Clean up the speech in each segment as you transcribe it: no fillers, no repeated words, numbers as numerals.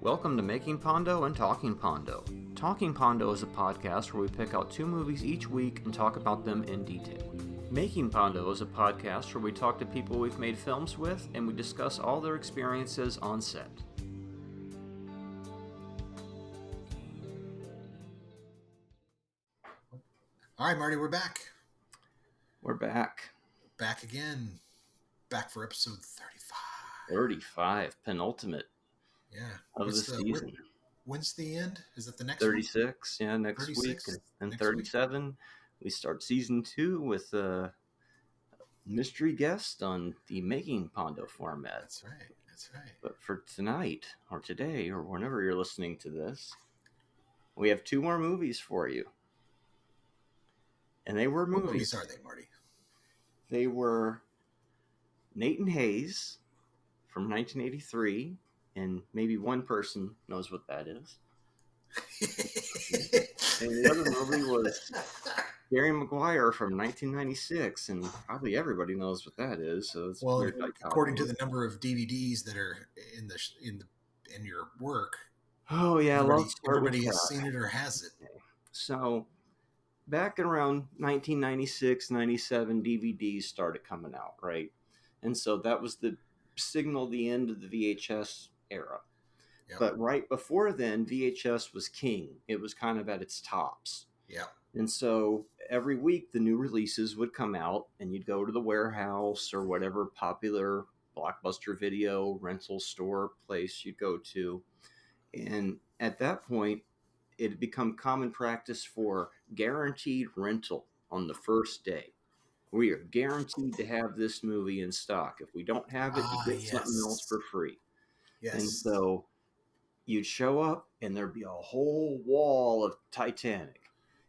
Welcome to Making Pondo and Talking Pondo. Talking Pondo is a podcast where we pick out two movies each week and talk about them in detail. Making Pondo is a podcast where we talk to people we've made films with and we discuss all their experiences on set. All right, Marty, we're back. We're back. Back again. Back for episode 35. 35, penultimate. Yeah. Of the season. When's the end? Is it the next 36, yeah, next 36 week. And next 37, week? We start season 2 with a mystery guest on the Making Pondo format. That's right. But for tonight, or today, or whenever you're listening to this, we have two more movies for you. And they were movies. What movies are they, Marty? They were Nate and Hayes from 1983, and maybe one person knows what that is. And the other movie was Jerry Maguire from 1996, and probably everybody knows what that is. So it's well, according to the number of DVDs that are in your work. Oh yeah, everybody has seen it or has it. So back around 1996, 97, DVDs started coming out, right? And so that was the end of the VHS era. Yep. But right before then, VHS was king. It was kind of at its tops. Yeah. And so every week the new releases would come out and you'd go to the warehouse or whatever popular Blockbuster video rental store place you'd go to. And at that point, it had become common practice for guaranteed rental on the first day. We are guaranteed to have this movie in stock. If we don't have it, you get something else for free. Yes. And so you'd show up and there'd be a whole wall of Titanic.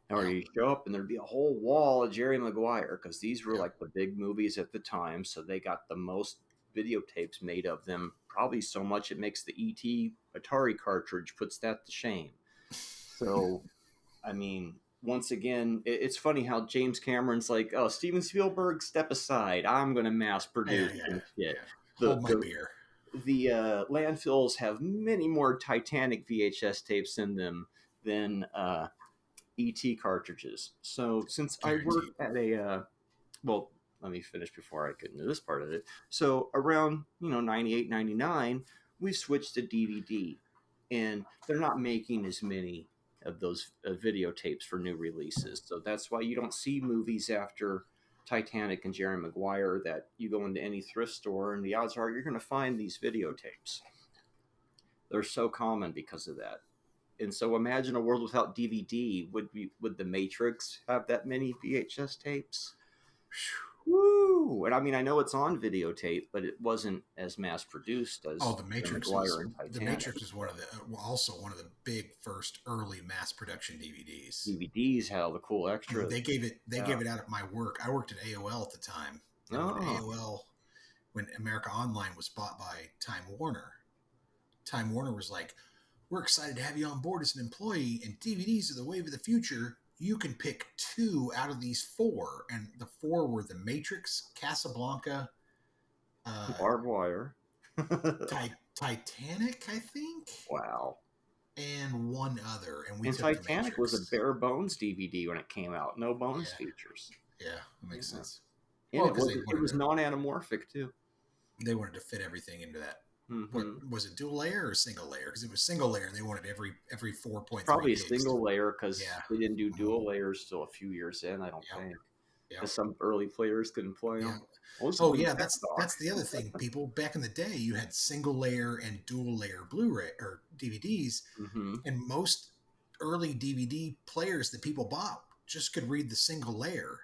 Or you'd show up and there'd be a whole wall of Jerry Maguire, because these were like the big movies at the time. So they got the most videotapes made of them, probably so much it makes the E.T. Atari cartridge puts that to shame. So, I mean, once again, it's funny how James Cameron's like, oh, Steven Spielberg, step aside. I'm going to mass produce and shit. Hold my beer. The landfills have many more Titanic VHS tapes in them than E.T. cartridges. So since I work at a, well, let me finish before I get into this part of it. So around, 98, 99, we switched to DVD. And they're not making as many of those videotapes for new releases. So that's why you don't see movies after Titanic and Jerry Maguire that you go into any thrift store and the odds are you're going to find these videotapes. They're so common because of that. And so imagine a world without DVD. Would The Matrix have that many VHS tapes? Woo! And I mean, I know it's on videotape, but it wasn't as mass produced as The Matrix. The Matrix is also one of the big first early mass production DVDs. DVDs had all the cool extras. They gave it out at my work. I worked at AOL at the time. When America Online was bought by Time Warner was like, we're excited to have you on board as an employee, and DVDs are the wave of the future. You can pick 2 out of these 4, and the 4 were The Matrix, Casablanca, Barbed Wire, Titanic, I think. Wow. And one other, and Titanic was a bare bones DVD when it came out. No bonus features. Yeah, that makes sense. And it was non-anamorphic too. They wanted to fit everything into that. Mm-hmm. Was it dual layer or single layer? Because it was single layer, and they wanted every 4.3. Probably a single layer, because they didn't do dual layers till a few years in. I don't think. Because some early players couldn't play them. That's the other thing, people. Back in the day, you had single layer and dual layer Blu-ray or DVDs, and most early DVD players that people bought just could read the single layer,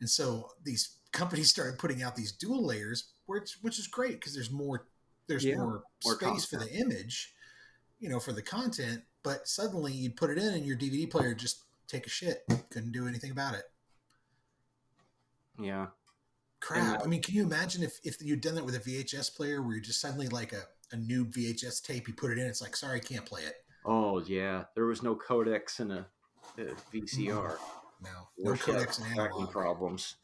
and so these companies started putting out these dual layers, which is great because there's more more space content for the image, for the content. But suddenly you'd put it in and your DVD player just take a shit. Couldn't do anything about it. Yeah. Crap. I mean, can you imagine if you'd done that with a VHS player where you're just suddenly like a new VHS tape, you put it in, it's like, sorry, can't play it. Oh, yeah. There was no codecs in a VCR. No codecs and analog. Problems.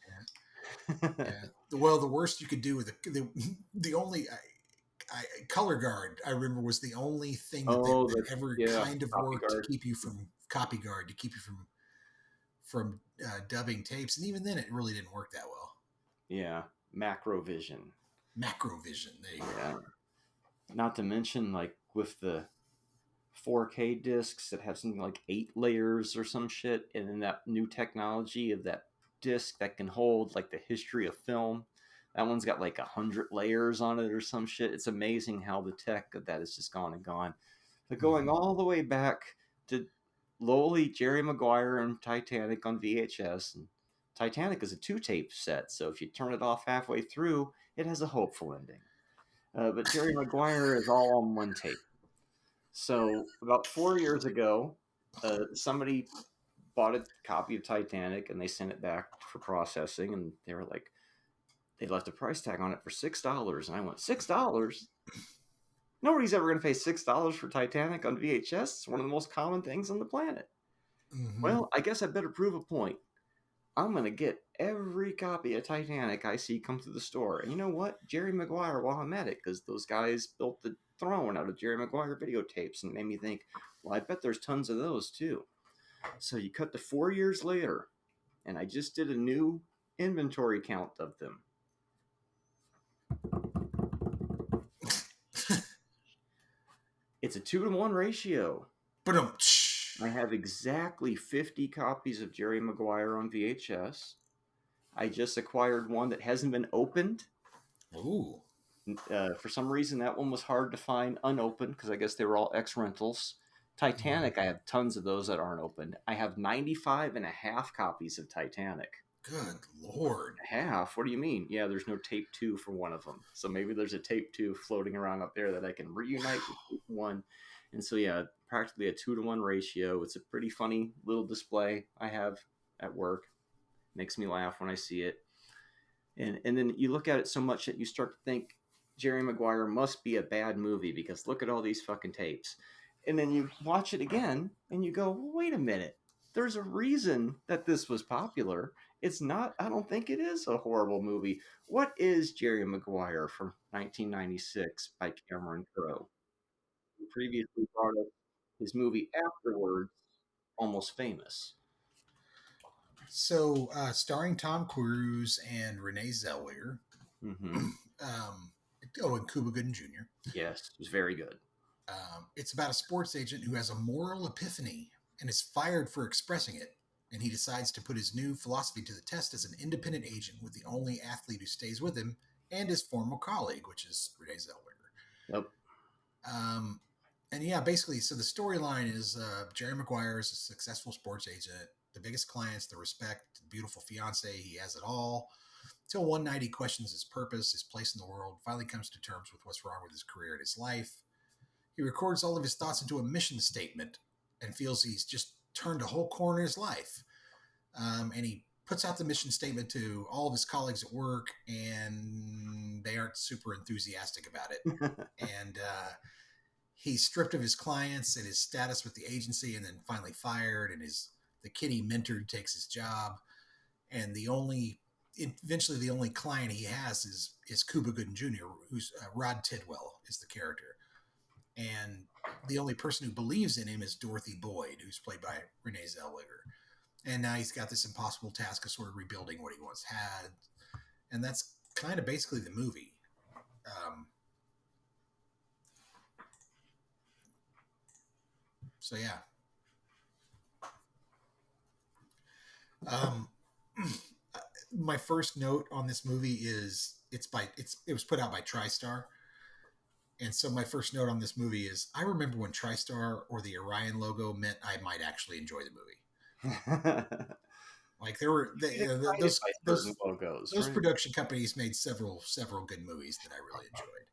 Yeah. Well, the worst you could do with the only... color guard. I remember was the only thing that ever kind of worked to keep you from copy guard, to keep you from dubbing tapes, and even then, it really didn't work that well. Yeah, Macrovision. There you go. Not to mention, like with the 4K discs that have something like 8 layers or some shit, and then that new technology of that disc that can hold like the history of film. That one's got like 100 layers on it or some shit. It's amazing how the tech of that has just gone and gone. But going all the way back to lowly Jerry Maguire and Titanic on VHS. And Titanic is a 2-tape set, so if you turn it off halfway through, it has a hopeful ending. But Jerry Maguire is all on 1 tape. So about 4 years ago, somebody bought a copy of Titanic and they sent it back for processing, and they were like, they left a price tag on it for $6, and I went, $6? Nobody's ever going to pay $6 for Titanic on VHS. It's one of the most common things on the planet. Well, I guess I better prove a point. I'm going to get every copy of Titanic I see come through the store. And you know what? Jerry Maguire while I'm at it, because those guys built the throne out of Jerry Maguire videotapes, and it made me think, well, I bet there's tons of those too. So you cut to 4 years later, and I just did a new inventory count of them. It's a 2-to-1 ratio. But I have exactly 50 copies of Jerry Maguire on VHS. I just acquired one that hasn't been opened. Ooh. For some reason, that one was hard to find unopened, because I guess they were all ex-rentals. Titanic, I have tons of those that aren't opened. I have 95 and a half copies of Titanic. Good Lord. Half? What do you mean? Yeah, there's no tape 2 for one of them. So maybe there's a tape 2 floating around up there that I can reunite with tape 1. And so, yeah, practically a 2-to-1 ratio. It's a pretty funny little display I have at work. Makes me laugh when I see it. And then you look at it so much that you start to think Jerry Maguire must be a bad movie, because look at all these fucking tapes. And then you watch it again and you go, well, wait a minute. There's a reason that this was popular. It's not, I don't think it is a horrible movie. What is Jerry Maguire from 1996 by Cameron Crowe? He previously brought up his movie afterwards, Almost Famous. So, starring Tom Cruise and Renee Zellweger. Mm-hmm. And Cuba Gooding Jr. Yes, it was very good. It's about a sports agent who has a moral epiphany and is fired for expressing it. And he decides to put his new philosophy to the test as an independent agent with the only athlete who stays with him and his former colleague, which is Renee Zellweger. Yep. And yeah, basically, so the storyline is Jerry Maguire is a successful sports agent, the biggest clients, the respect, the beautiful fiance, he has it all. Till one night he questions his purpose, his place in the world, finally comes to terms with what's wrong with his career and his life. He records all of his thoughts into a mission statement and feels he's just turned a whole corner in his life. And he puts out the mission statement to all of his colleagues at work, and they aren't super enthusiastic about it. And he's stripped of his clients and his status with the agency, and then finally fired, and the kid he mentored takes his job. And eventually the only client he has is Cuba Gooding Jr., who's Rod Tidwell is the character. And the only person who believes in him is Dorothy Boyd, who's played by Renee Zellweger. And now he's got this impossible task of sort of rebuilding what he once had. And that's kind of basically the movie. So, yeah. My first note on this movie is it was put out by TriStar. And so my first note on this movie is I remember when TriStar or the Orion logo meant I might actually enjoy the movie. Like there were those logos. Those production companies made several good movies that I really enjoyed.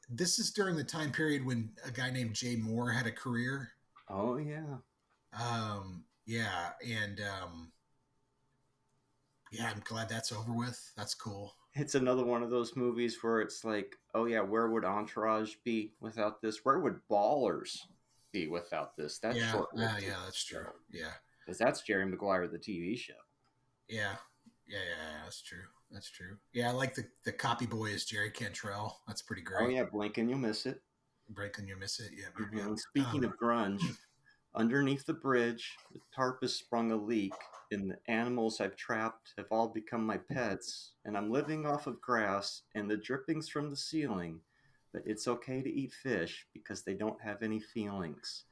This is during the time period when a guy named Jay Moore had a career. Oh yeah. Yeah, and yeah, I'm glad that's over with. That's cool. It's another one of those movies where it's like, oh yeah, where would Entourage be without this? Where would Ballers be without this? That's short. Yeah, that's true. Yeah, because that's Jerry Maguire, the TV show. Yeah, that's true. That's true. Yeah, I like the copy boy is Jerry Cantrell. That's pretty Oh great. yeah, blink and you'll miss it. Break and you miss it. Yep, yep, And yep. speaking of grunge, underneath the bridge, the tarp has sprung a leak, and the animals I've trapped have all become my pets, and I'm living off of grass and the drippings from the ceiling, but it's okay to eat fish because they don't have any feelings.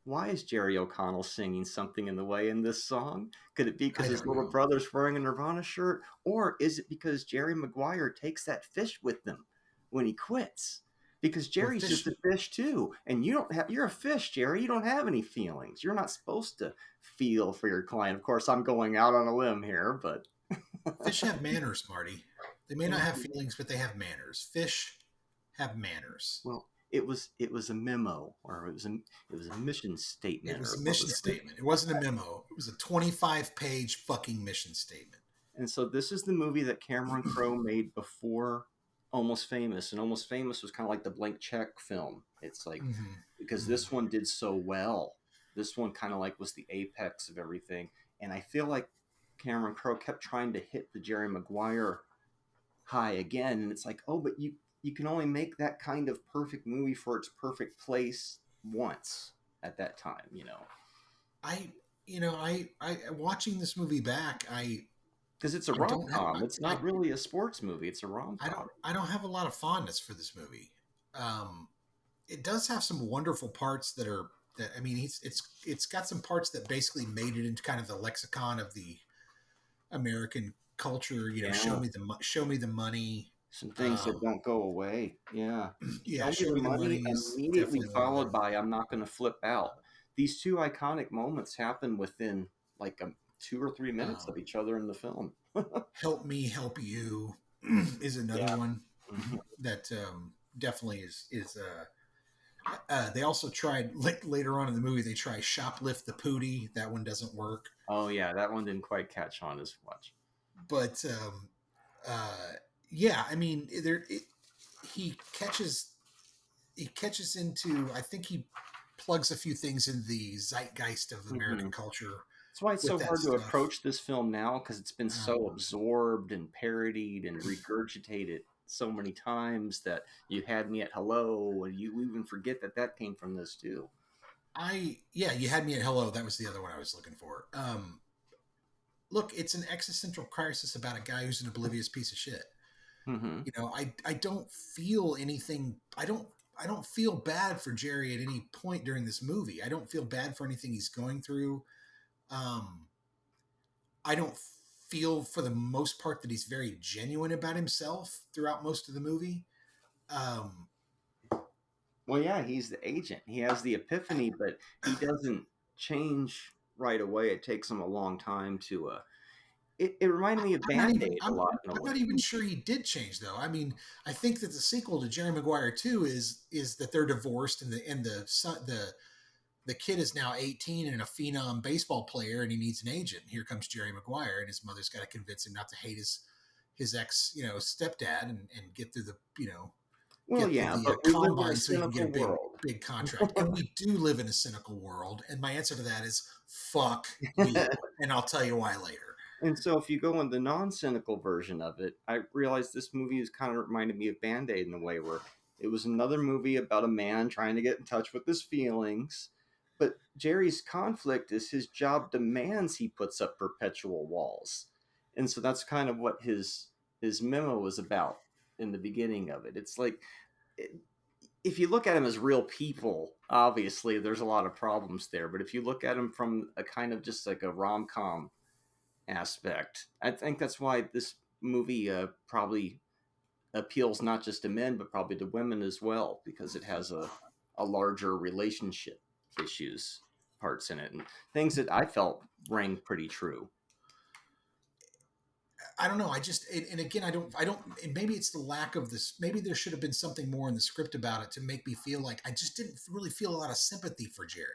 Why is Jerry O'Connell singing something in the way in this song? Could it be because I his don't little know. brother's wearing a Nirvana shirt? Or is it because Jerry Maguire takes that fish with him when he quits? Because Well, Jerry's just fish. a fish too, and you're a fish, Jerry. You don't have any feelings. You're not supposed to feel for your client. Of course, I'm going out on a limb here, but Fish have manners, Marty. They may not have feelings, but they have manners. Fish have manners. well, it was a memo, or it was a mission It statement, was or a what mission was it? statement. It wasn't a memo. It was a 25-page fucking mission statement. And so this is the movie that Cameron Crowe made before Almost Famous, and Almost Famous was kind of like the blank check film. It's like Mm-hmm. because Mm-hmm. this one did so well. This one kind of like was the apex of everything, and I feel like Cameron Crowe kept trying to hit the Jerry Maguire high again, and it's like, oh, but you can only make that kind of perfect movie for its perfect place once at that time, you know. I, I watching this movie back, Because it's a I rom don't have, com. It's not really a sports movie. It's a rom com. I don't have a lot of fondness for this movie. Um, it does have some wonderful parts that are that I mean, it's got some parts that basically made it into kind of the lexicon of the American culture. You know, Yeah. show me the money. Some things that Um, don't go away. Yeah. yeah, Show me show the me the money, money is immediately definitely one of followed them. by I'm not going to flip out. These two iconic moments happen within like 2 or 3 minutes of Um, each other in the film. Help me help you is another Yeah. one Mhm. that definitely is. They also tried later on in the movie. They try shoplift the pootie. That one doesn't work. Oh, yeah. That one didn't quite catch on as much. But uh, yeah, I mean, he catches he catches into. I think he plugs a few things in the zeitgeist of Hmm. American culture That's why it's with so that hard to stuff. approach this film now because it's been so Um, absorbed and parodied and regurgitated so many times that you had me at hello, and you even forget that that came from this too. yeah, you had me at hello. That was the other one I was looking for. Look, it's an existential crisis about a guy who's an oblivious piece of shit. Hmm. You know, I don't feel anything. I don't feel bad for Jerry at any point during this movie. I don't feel bad for anything he's going through. Um, I don't feel for the most part that he's very genuine about himself throughout most of the movie. Um, Well, yeah, he's the agent. He has the epiphany, but he doesn't change right away. It takes him a long time to. It reminded me of Band Aid a lot in a I'm way. not even sure he did change though. I mean, I think that the sequel to Jerry Maguire 2 is that they're divorced and the kid is now 18 and a phenom baseball player and he needs an agent. And here comes Jerry Maguire and his mother's got to convince him not to hate his ex, stepdad and get through the, Well, get through yeah, the but we live in a combine so he can get a cynical world. big contract. And we do live in a cynical world. And my answer to that is fuck you. And I'll tell you why later. And so, if you go in the non-cynical version of it, I realized this movie is kind of reminded me of Band Aid in a way where it was another movie about a man trying to get in touch with his feelings. But Jerry's conflict is his job demands he puts up perpetual walls, and so that's kind of what his memo was about in the beginning of it. It's like if you look at them as real people, obviously there's a lot of problems there. But if you look at them from a kind of just like a rom com aspect. I think that's why this movie probably appeals not just to men, but probably to women as well, because it has a larger relationship issues parts in it and things that I felt rang pretty true. I don't know. And again, I don't, and maybe it's the lack of this. Maybe there should have been something more in the script about it to make me feel like I just didn't really feel a lot of sympathy for Jerry,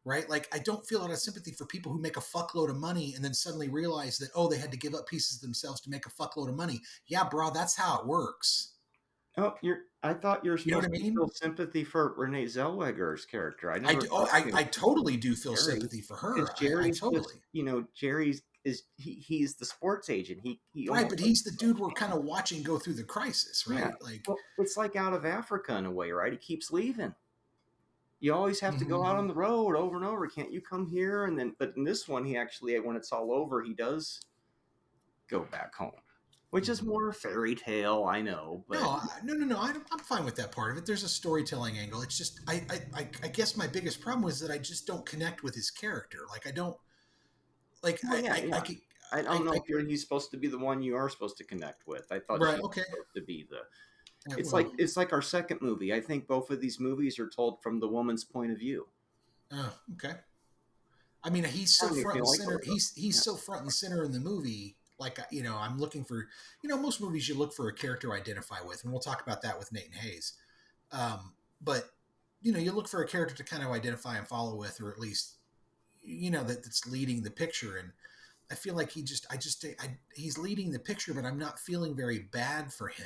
right? Like, I don't feel a lot of sympathy for people who make a fuckload of money and then suddenly realize that, oh, they had to give up pieces of themselves to make a fuckload of money. Yeah, bro, that's how it works. Oh, I thought you were You know what supposed I to mean? feel sympathy for Renee Zellweger's character. I I never do. Oh, thought you I totally do feel Jerry, sympathy for because her. I Jerry's just totally. Jerry's he's the sports agent. He Right, almost but he's the dude we're kind of watching go through the crisis, yeah. right? Like, Well, it's like Out of Africa in a way, right? He keeps leaving. You always have to go out on the road over and over. Can't you come here? And then, but in this one, he actually, when it's all over, he does go back home, which is more fairy tale, I know. But no. I'm fine with that part of it. There's a storytelling angle. It's just, I guess my biggest problem was that I just don't connect with his character. Like, I don't, like, well, yeah, yeah. I don't know if he's supposed to be the one you are supposed to connect with. I thought right, she's okay. supposed to be the. Yeah, It's like our second movie. I think both of these movies are told from the woman's point of view. oh, okay. I mean, he's so front and Like center. He's so front and center in the movie. Like, I'm looking for, most movies you look for a character to identify with, and we'll talk about that with Nate and Hayes. But you look for a character to kind of identify and follow with, or at least, that's leading the picture. And I feel like he's leading the picture, but I'm not feeling very bad for him.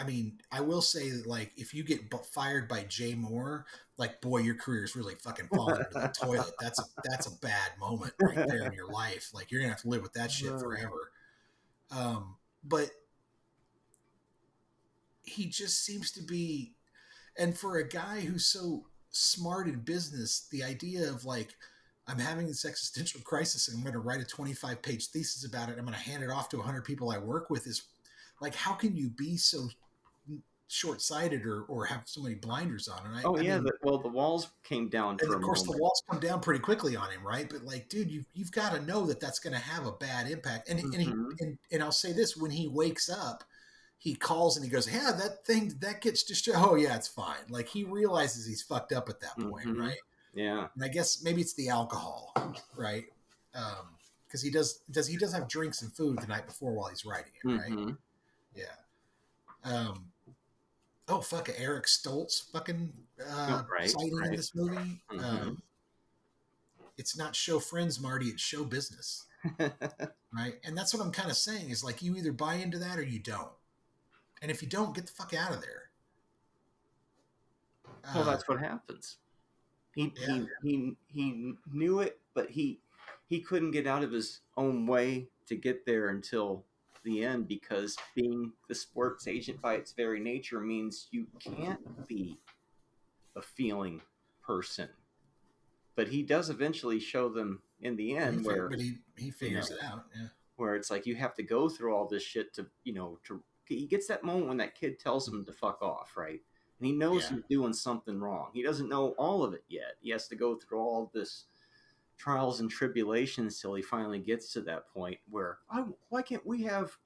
I mean, I will say that, like, if you get fired by Jay Moore, like, boy, your career is really fucking falling into the toilet. That's a bad moment right there in your life. Like, you're gonna have to live with that shit forever. But he just seems to be, and for a guy who's so smart in business, the idea of, like, I'm having this existential crisis and I'm going to write a 25-page thesis about it. I'm going to hand it off to 100 people I work with, is like, how can you be so short-sighted or have so many blinders on? And I mean, the walls came down for of course the walls come down pretty quickly on him, right? But, like, dude, you've got to know that that's going to have a bad impact. And I'll say this: when he wakes up, he calls and he goes, yeah, that thing that gets destroyed. Oh yeah, it's fine. Like, he realizes he's fucked up at that point, right? Yeah. And I guess maybe it's the alcohol, right? Because he does have drinks and food the night before while he's writing it, right? Yeah. Oh, fuck, Eric Stoltz fucking sighting in this movie. It's not show friends, Marty, it's show business. Right? And that's what I'm kind of saying, is, like, you either buy into that or you don't. And if you don't, get the fuck out of there. Well, that's what happens. He knew it, but he couldn't get out of his own way to get there until the end, because being the sports agent by its very nature means you can't be a feeling person. But he does eventually show them in the end he figures it out, yeah. Where it's like, you have to go through all this shit to he gets that moment when that kid tells him to fuck off, right? And he knows he's doing something wrong. He doesn't know all of it yet. He has to go through all this trials and tribulations till he finally gets to that point where, why can't we have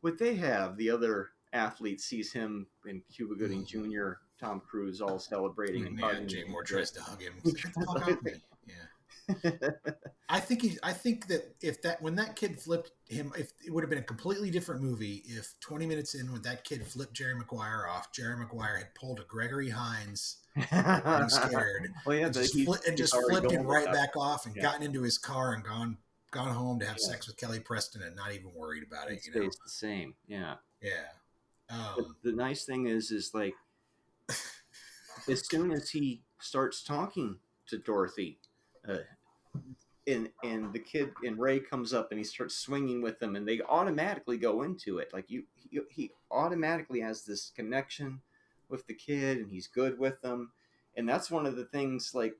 what they have? The other athlete sees him and Cuba Gooding Jr., Tom Cruise, all celebrating and hugging. Jay Moore tries to hug him. Get the fuck out of me. Yeah. I think that when that kid flipped him, if it would have been a completely different movie if 20 minutes in, when that kid flipped Jerry Maguire off, Jerry Maguire had pulled a Gregory Hines and scared, and just flipped him right back off and gotten into his car and gone home to have sex with Kelly Preston and not even worried about it. It stays the same. Yeah. The nice thing is like, as soon as he starts talking to Dorothy, and the kid and Ray comes up and he starts swinging with them, and they automatically go into it. Like, he automatically has this connection with the kid, and he's good with them. And that's one of the things, like,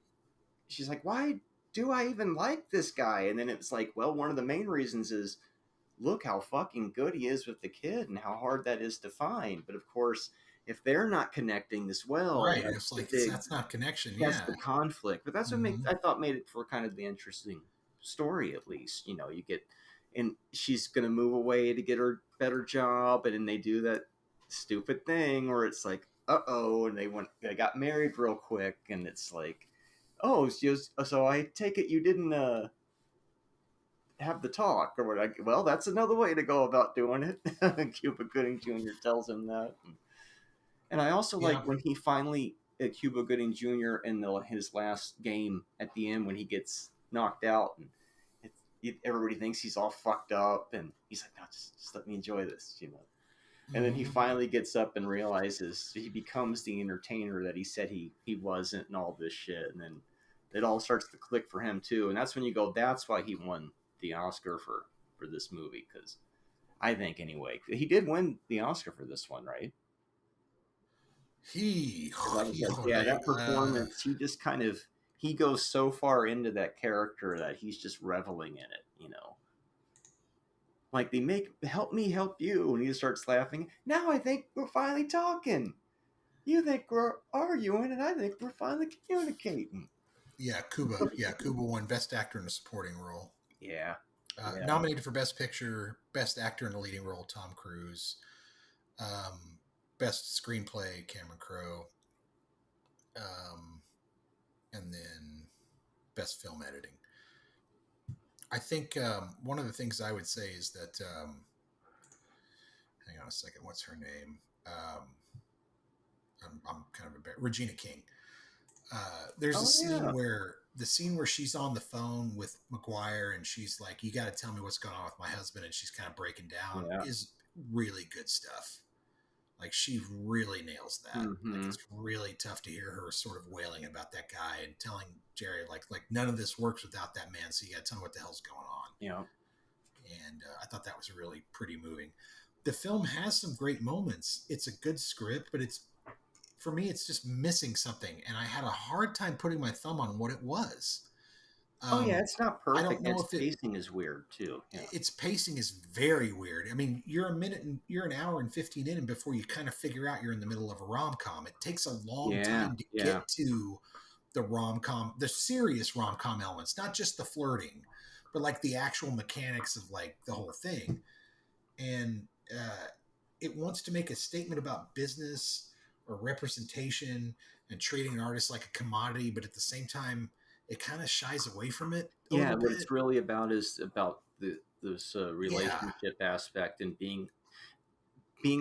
she's like, why do I even like this guy? And then it's like, well, one of the main reasons is, look how fucking good he is with the kid and how hard that is to find. But of course, if they're not connecting as well, right? It's like, that's not connection. That's the conflict. But that's what I thought made it for kind of the interesting story. At least, you get, and she's gonna move away to get her better job, and then they do that stupid thing where it's like, and they got married real quick, and it's like, so I take it you didn't have the talk, or what? Well, that's another way to go about doing it. Cuba Gooding Jr. tells him that. And I also like when he finally, Cuba Gooding Jr. in his last game at the end, when he gets knocked out, and everybody thinks he's all fucked up, and he's like, no, just let me enjoy this, And then he finally gets up and realizes he becomes the entertainer that he said he wasn't, and all this shit. And then it all starts to click for him too, and that's when you go, that's why he won the Oscar for this movie, because I think anyway he did win the Oscar for this one, right? I was like, yeah, that performance, he just kind of he goes so far into that character that he's just reveling in it, you know. Like they make help me help you, and he starts laughing. Now I think we're finally talking. You think we're arguing, and I think we're finally communicating. Yeah, Cuba. Yeah, Cuba won Best Actor in a Supporting Role. Yeah. Nominated for Best Picture, Best Actor in a Leading Role, Tom Cruise. Best Screenplay, Cameron Crowe. And then Best Film Editing. I think one of the things I would say is that, hang on a second, what's her name? I'm kind of Regina King. There's a scene where she's on the phone with Maguire and she's like, you got to tell me what's going on with my husband. And she's kind of breaking down is really good stuff. Like she really nails that. Mm-hmm. Like it's really tough to hear her sort of wailing about that guy and telling Jerry like none of this works without that man. So you got to tell me what the hell's going on. Yeah. And I thought that was really pretty moving. The film has some great moments. It's a good script, but for me, it's just missing something. And I had a hard time putting my thumb on what it was. It's not perfect. I don't know its pacing is weird too. Yeah. Its pacing is very weird. I mean, you're an hour and 15 in, and before you kind of figure out you're in the middle of a rom-com. It takes a long time to get to the rom-com, the serious rom-com elements, not just the flirting, but like the actual mechanics of like the whole thing. And it wants to make a statement about business or representation and treating an artist like a commodity, but at the same time, it kind of shies away from it. What it's really about is about this relationship aspect and being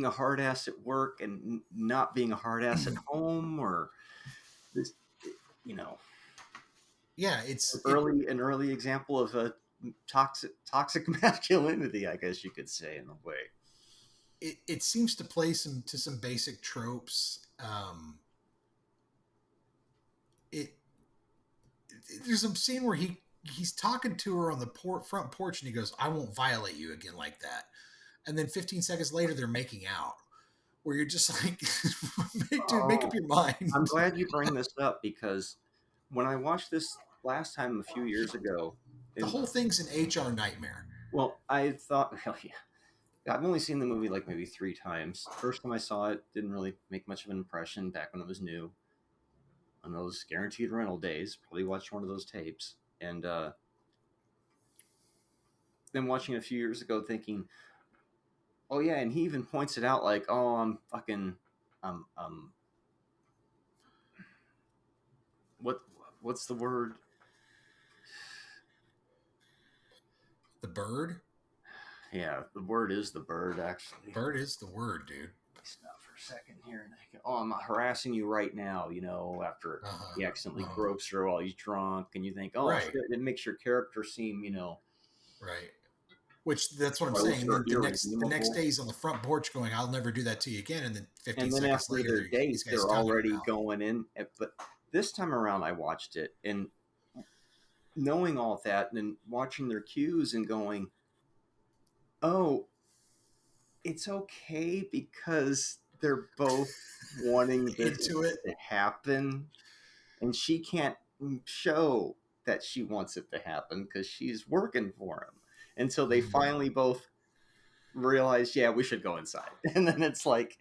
a hard ass at work and not being a hard ass at home, or this, you know. Yeah, it's an early example of a toxic masculinity, I guess you could say, in a way. It seems to play some basic tropes. There's a scene where he's talking to her on the front porch and he goes, "I won't violate you again like that." And then 15 seconds later, they're making out. Where you're just like, dude, make up your mind. I'm glad you bring this up because when I watched this last time a few years ago, the whole thing's an HR nightmare. Well, I thought, hell yeah. I've only seen the movie like maybe 3 times. First time I saw it, didn't really make much of an impression back when it was new. On those guaranteed rental days, probably watched one of those tapes. And then watching it a few years ago thinking, oh yeah, and he even points it out like, oh, I'm fucking, what's the word? The bird? Yeah, the word is the bird, actually. Bird is the word, dude. Stop for a second here. And I go, oh, I'm harassing you right now, you know, after he accidentally gropes her while he's drunk. And you think, oh, shit, it makes your character seem, you know. Right. Which, that's what I'm saying. The next day he's on the front porch going, I'll never do that to you again. And then 15 seconds later, they're already going in. But this time around, I watched it. And knowing all that and then watching their cues and going, oh, it's okay because they're both wanting this to happen, and she can't show that she wants it to happen because she's working for him until they finally both realize, yeah, we should go inside. And then it's like,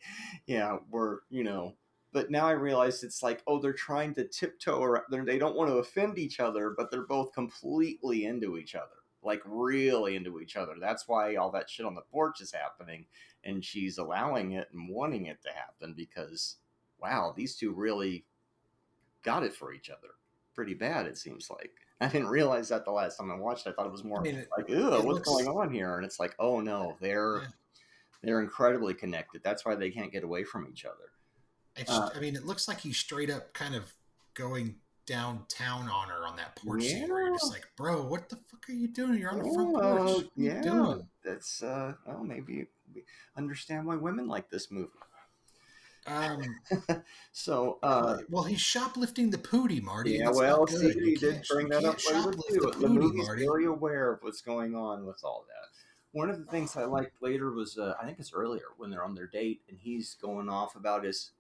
yeah, we're, you know, but now I realize it's like, oh, they're trying to tiptoe around. They don't want to offend each other, but they're both completely into each other. Like really into each other. That's why all that shit on the porch is happening, and she's allowing it and wanting it to happen because, wow, these two really got it for each other pretty bad, it seems like. I didn't realize that the last time I watched it. I thought it was more like, ew, what's going on here? And it's like, oh no, they're incredibly connected. That's why they can't get away from each other. I mean, it looks like he's straight up kind of going downtown on her on that porch scene where you're just like, bro, what the fuck are you doing? You're on the front porch. What are you doing? That's well, maybe we understand why women like this movie. Um, So, well, he's shoplifting the pootie, Marty, and yeah, it's not well, see, good. he did You bring that up can't later shoplift the too. The pootie, movie's Marty. very aware of what's going on with all that. One of the things I liked later was, I think it's earlier when they're on their date and he's going off about his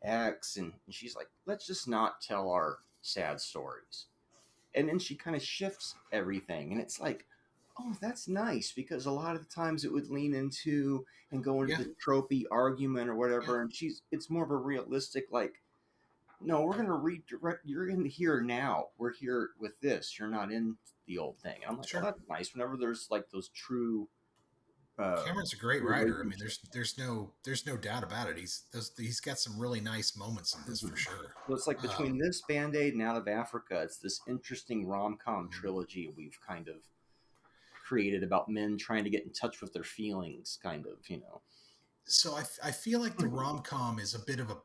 ex, and she's like, "Let's just not tell our sad stories." And then she kind of shifts everything, and it's like, oh, that's nice, because a lot of the times it would lean into and go into Yeah, the tropey argument or yeah, whatever, and it's more of a realistic, like, no, we're going to redirect. You're in here now. We're here with this. You're not in the old thing. And I'm like, oh, sure. that's nice. Whenever there's like those true Cameron's a great writer. I mean, relationships. there's no doubt about it. He's got some really nice moments in this for Mhm. sure. So it's like between Um, this Band Aid and Out of Africa, it's this interesting rom com trilogy we've kind of created about men trying to get in touch with their feelings, kind of. so I feel like the rom com is a bit of a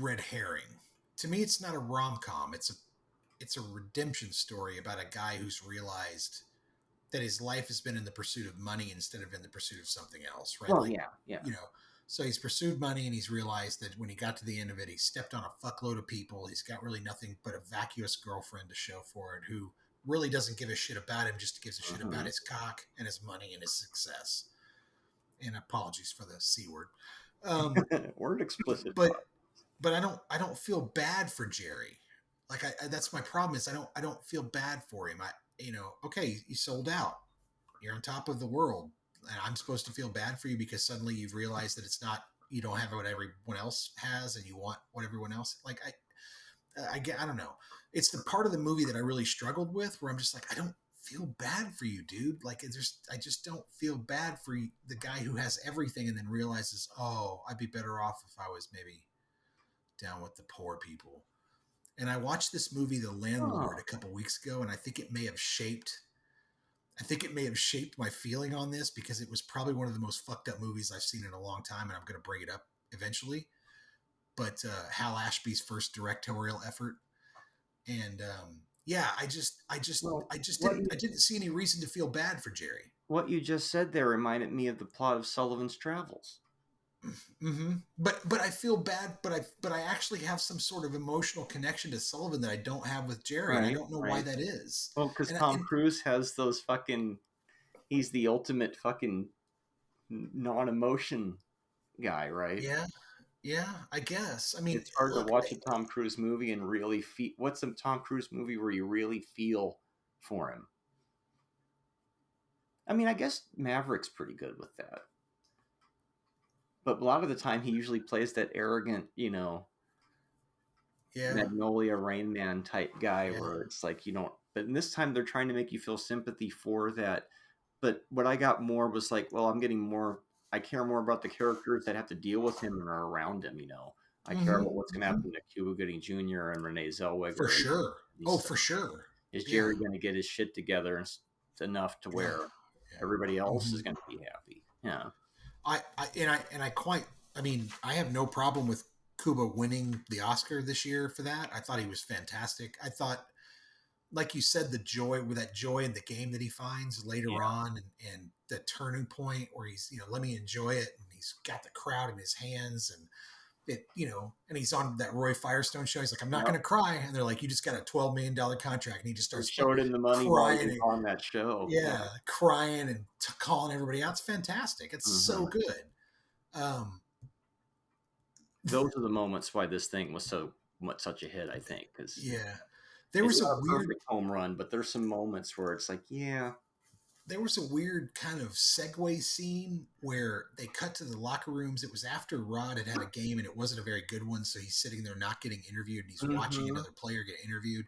red herring. To me, it's not a rom com. It's a redemption story about a guy who's realized that his life has been in the pursuit of money instead of in the pursuit of something else, right? Well, Like, yeah, yeah. you know, so he's pursued money and he's realized that when he got to the end of it, he stepped on a fuckload of people. He's got really nothing but a vacuous girlfriend to show for it who really doesn't give a shit about him, just gives a shit about Hmm. his cock and his money and his success. And apologies for the C word. Um, Word explicit. but I don't feel bad for Jerry. Like that's my problem is I don't feel bad for him. Okay, you sold out. You're on top of the world, and I'm supposed to feel bad for you because suddenly you've realized that it's not you don't have what everyone else has, and you want what everyone else like. I don't know. It's the part of the movie that I really struggled with, where I'm just like, I don't feel bad for you, dude. Like, I just don't feel bad for you, the guy who has everything and then realizes, oh, I'd be better off if I was maybe down with the poor people. And I watched this movie, The Landlord, Oh, a couple weeks ago, and I think it may have shaped. I think it may have shaped my feeling on this because it was probably one of the most fucked up movies I've seen in a long time, and I'm going to bring it up eventually. But Hal Ashby's first directorial effort, and yeah, well, I didn't see any reason to feel bad for Jerry. what you just said there reminded me of the plot of Sullivan's Travels. Mm-hmm. But I feel bad. But I actually have some sort of emotional connection to Sullivan that I don't have with Jerry, and I Right, don't know why right. that is. Well, because And, Tom and Cruise has those fucking. He's the ultimate fucking non-emotion guy, right? yeah, yeah, I guess. I mean, It's hard to look, watch a Tom Cruise movie and really feel. What's a Tom Cruise movie where you really feel for him? I mean, I guess Maverick's pretty good with that, but a lot of the time he usually plays that arrogant, yeah, Magnolia Rain Man type guy, yeah, where it's like you don't. But in this time, they're trying to make you feel sympathy for that. But what I got more was like, well, I'm getting more. I care more about the characters that have to deal with him and are around him. I care mm-hmm, about what's going to mm-hmm. happen to Cuba Gooding Jr. and Renee For Zellweger sure. and Oh, stuff. for sure. Is Yeah, Jerry going to get his shit together enough to yeah, where everybody yeah. else is Mm-hmm. going to be happy? Yeah. I quite. I mean, I have no problem with Kuba winning the Oscar this year for that. I thought he was fantastic. I thought, like you said, the joy with that joy in the game that he finds later Yeah. on, and the turning point where he's, let me enjoy it, and he's got the crowd in his hands, and and he's on that Roy Firestone show. He's like, I'm not Yep. going to cry, and they're like, you just got a $12 million contract, and he just They starts showed him the money while he crying, was on that show. Yeah. yeah, crying and calling everybody out. It's fantastic. It's Hmm. so good. Um, Those are the moments why this thing was such a hit, I think, because yeah, there it's was a not a weird perfect home run, but there's some moments where it's like, yeah, there was a weird kind of segue scene where they cut to the locker rooms. It was after Rod had a game and it wasn't a very good one, so he's sitting there not getting interviewed, and he's watching hmm, another player get interviewed,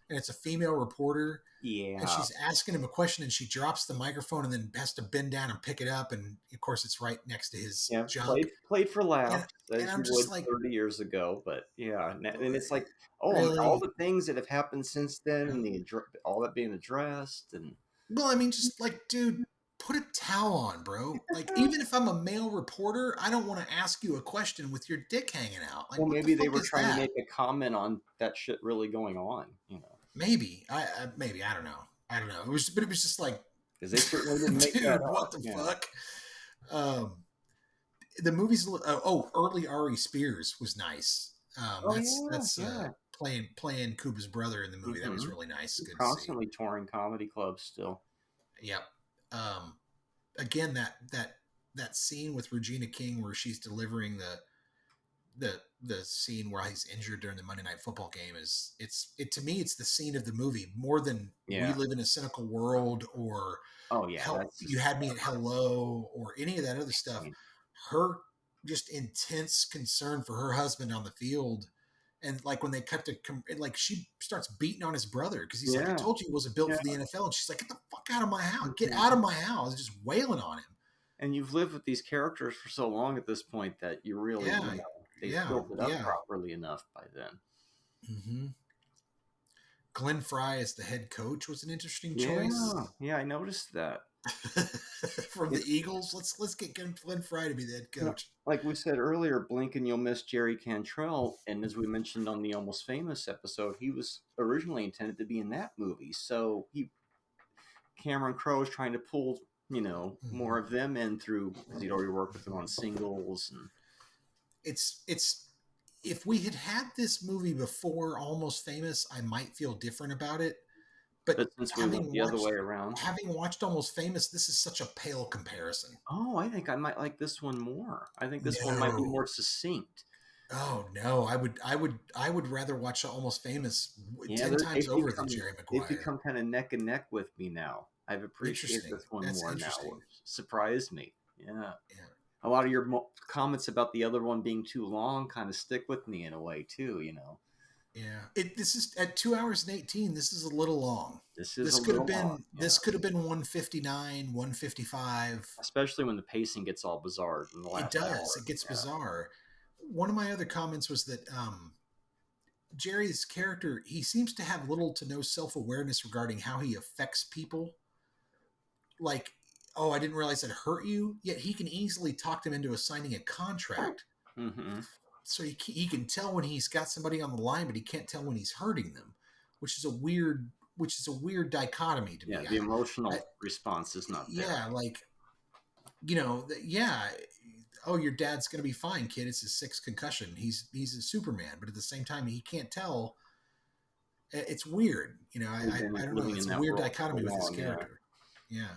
and it's a female reporter, and yeah. she's asking him a question, and she drops the microphone and then has to bend down and pick it up, and of course it's right next to his Yeah, junk, played for and laughs and as I'm you just would like, 30 years ago, but yeah, and it's like, oh, all really? the things that have happened since then, and all that being addressed, and Well, I mean, just like, dude, put a towel on, bro. Like, even if I'm a male reporter, I don't want to ask you a question with your dick hanging out. well, Like, what the maybe they fuck were is trying to that? make a comment on that shit really going on, Maybe maybe I don't know. I don't know. But it was just like, because they certainly didn't make that dude, what up. the Yeah, fuck? Um, the movie's early Ari Spears was nice. Oh That's yeah. playing Cuba's brother in the movie. That was Mm-hmm. really nice. Good to see. Constantly touring comedy clubs still. Yep. Um, again, that scene with Regina King where she's delivering the scene where he's injured during the Monday Night Football game is to me it's the scene of the movie more than We Live in a Cynical World or Oh yeah, Help You Had Me at Hello or any of that other stuff. Her just intense concern for her husband on the field. And like when they cut to like she starts beating on his brother because he's like, I told you he wasn't built for the NFL. And she's like, get the fuck out of my house. Get out of my house. Just wailing on him. And you've lived with these characters for so long at this point that you really they've built it up properly enough by then. Mm-hmm. Glenn Fry as the head coach was an interesting choice. Yeah, I noticed that. From the Eagles, let's get Glenn Fry to be the head coach. Like we said earlier, blink and you'll miss Jerry Cantrell, and as we mentioned on the Almost Famous episode, he was originally intended to be in that movie. So Cameron Crowe is trying to pull more of them in through because he'd already worked with them on singles. And it's if we had this movie before Almost Famous, I might feel different about it. But since we went the other way around, having watched Almost Famous, this is such a pale comparison. Oh, I think I might like this one more. I think this one might be more succinct. Oh no, I would rather watch Almost Famous 10 times over than Jerry Maguire. They've become kind of neck and neck with me now. I've appreciated this one more now. Surprised me. Yeah. A lot of your comments about the other one being too long kind of stick with me in a way too. Yeah. This is at 2 hours and 18. This is a little long. This could have been 159, 155. Especially when the pacing gets all bizarre in the last hour. It gets bizarre. One of my other comments was that Jerry's character, he seems to have little to no self-awareness regarding how he affects people. Like, oh, I didn't realize it hurt you. Yet he can easily talk them into signing a contract. Mm-hmm. So he can tell when he's got somebody on the line, but he can't tell when he's hurting them, which is a weird dichotomy to me. Yeah, the emotional response is not there. Yeah, like, oh, your dad's going to be fine, kid. It's his 6th concussion. He's a Superman, but at the same time, he can't tell. It's weird. I don't know. It's a weird dichotomy with his character. Yeah.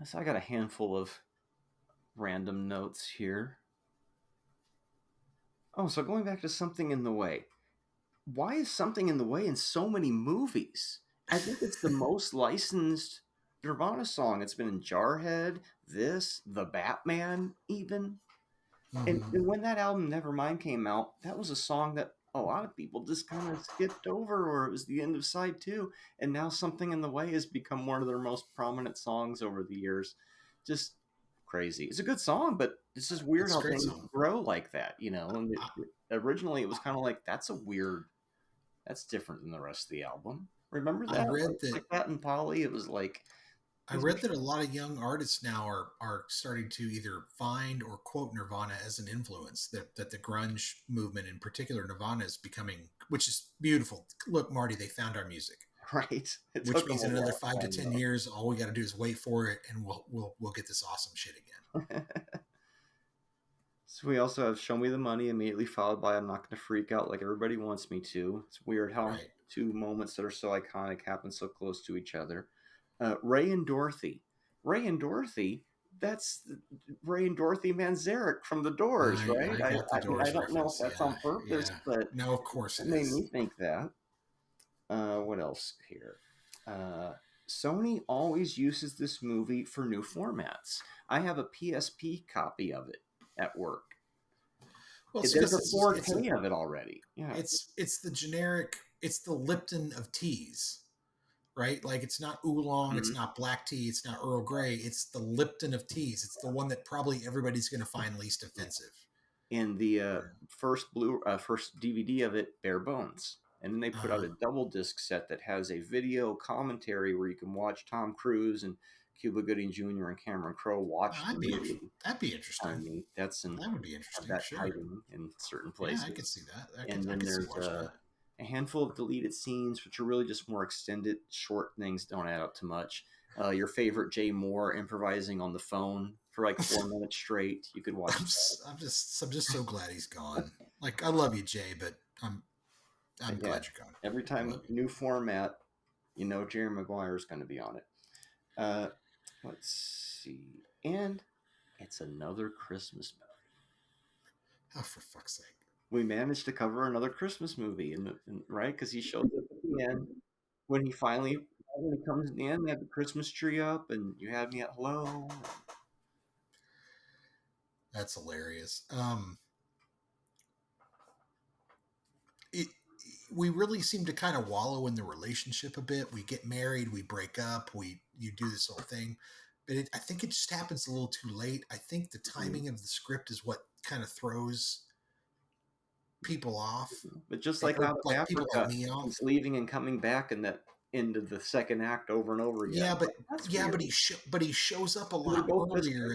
So I got a handful of random notes here. Oh, so going back to Something in the Way. Why is Something in the Way in so many movies? I think it's the most licensed Nirvana song. It's been in Jarhead, The Batman, even. Mm-hmm. And when that album Nevermind came out, that was a song that a lot of people just kind of skipped over, or it was the end of side 2. And now Something in the Way has become one of their most prominent songs over the years. Just crazy. It's a good song, but it's just weird how things grow like that, And originally it was kind of like, that's different than the rest of the album. Remember that? I read that, like that in Polly, it was like. I read that a lot of young artists now are starting to either find or quote Nirvana as an influence, that the grunge movement, in particular Nirvana, is becoming, which is beautiful. Look, Marty, they found our music. Right. Which means in another 5 to 10 years, all we got to do is wait for it, and we'll get this awesome shit again. So we also have Show Me the Money, immediately followed by I'm Not Gonna Freak Out Like Everybody Wants Me To. It's weird how two moments that are so iconic happen so close to each other. Ray and Dorothy. That's Ray and Dorothy Manzarek from The Doors, right? I don't know if that's on purpose, but no, of course it made me think that. What else here? Sony always uses this movie for new formats. I have a PSP copy of it at work. Well, there's a 4K of it already. Yeah, it's the generic. It's the Lipton of teas. Right? Like, it's not oolong, it's not black tea, it's not Earl Grey, it's the Lipton of teas. It's the one that probably everybody's going to find least offensive. And the first DVD of it, Bare Bones. And then they put out a double disc set that has a video commentary where you can watch Tom Cruise and Cuba Gooding Jr. and Cameron Crowe watch the movie. That'd be interesting. I mean, that would be interesting. That hiding in certain places. Yeah, I could see that. Then there's a handful of deleted scenes, which are really just more extended, short things, don't add up to much. Your favorite Jay Moore improvising on the phone for like 4 minutes straight. You could watch. I'm just so glad he's gone. Like, I love you, Jay, but I'm glad you're gone. Every time new format, you know Jerry Maguire is going to be on it. Let's see, and it's another Christmas movie. Oh, for fuck's sake! We managed to cover another Christmas movie, right? Because he shows up at the end when he finally comes in the end. They have the Christmas tree up, and you had me at hello. That's hilarious. We really seem to kind of wallow in the relationship a bit. We get married, we break up, you do this whole thing, but I think it just happens a little too late. I think the timing of the script is what kind of throws people off. But just like out of Africa, he's leaving and coming back in that into the second act over and over again. Yeah, but he shows up a lot earlier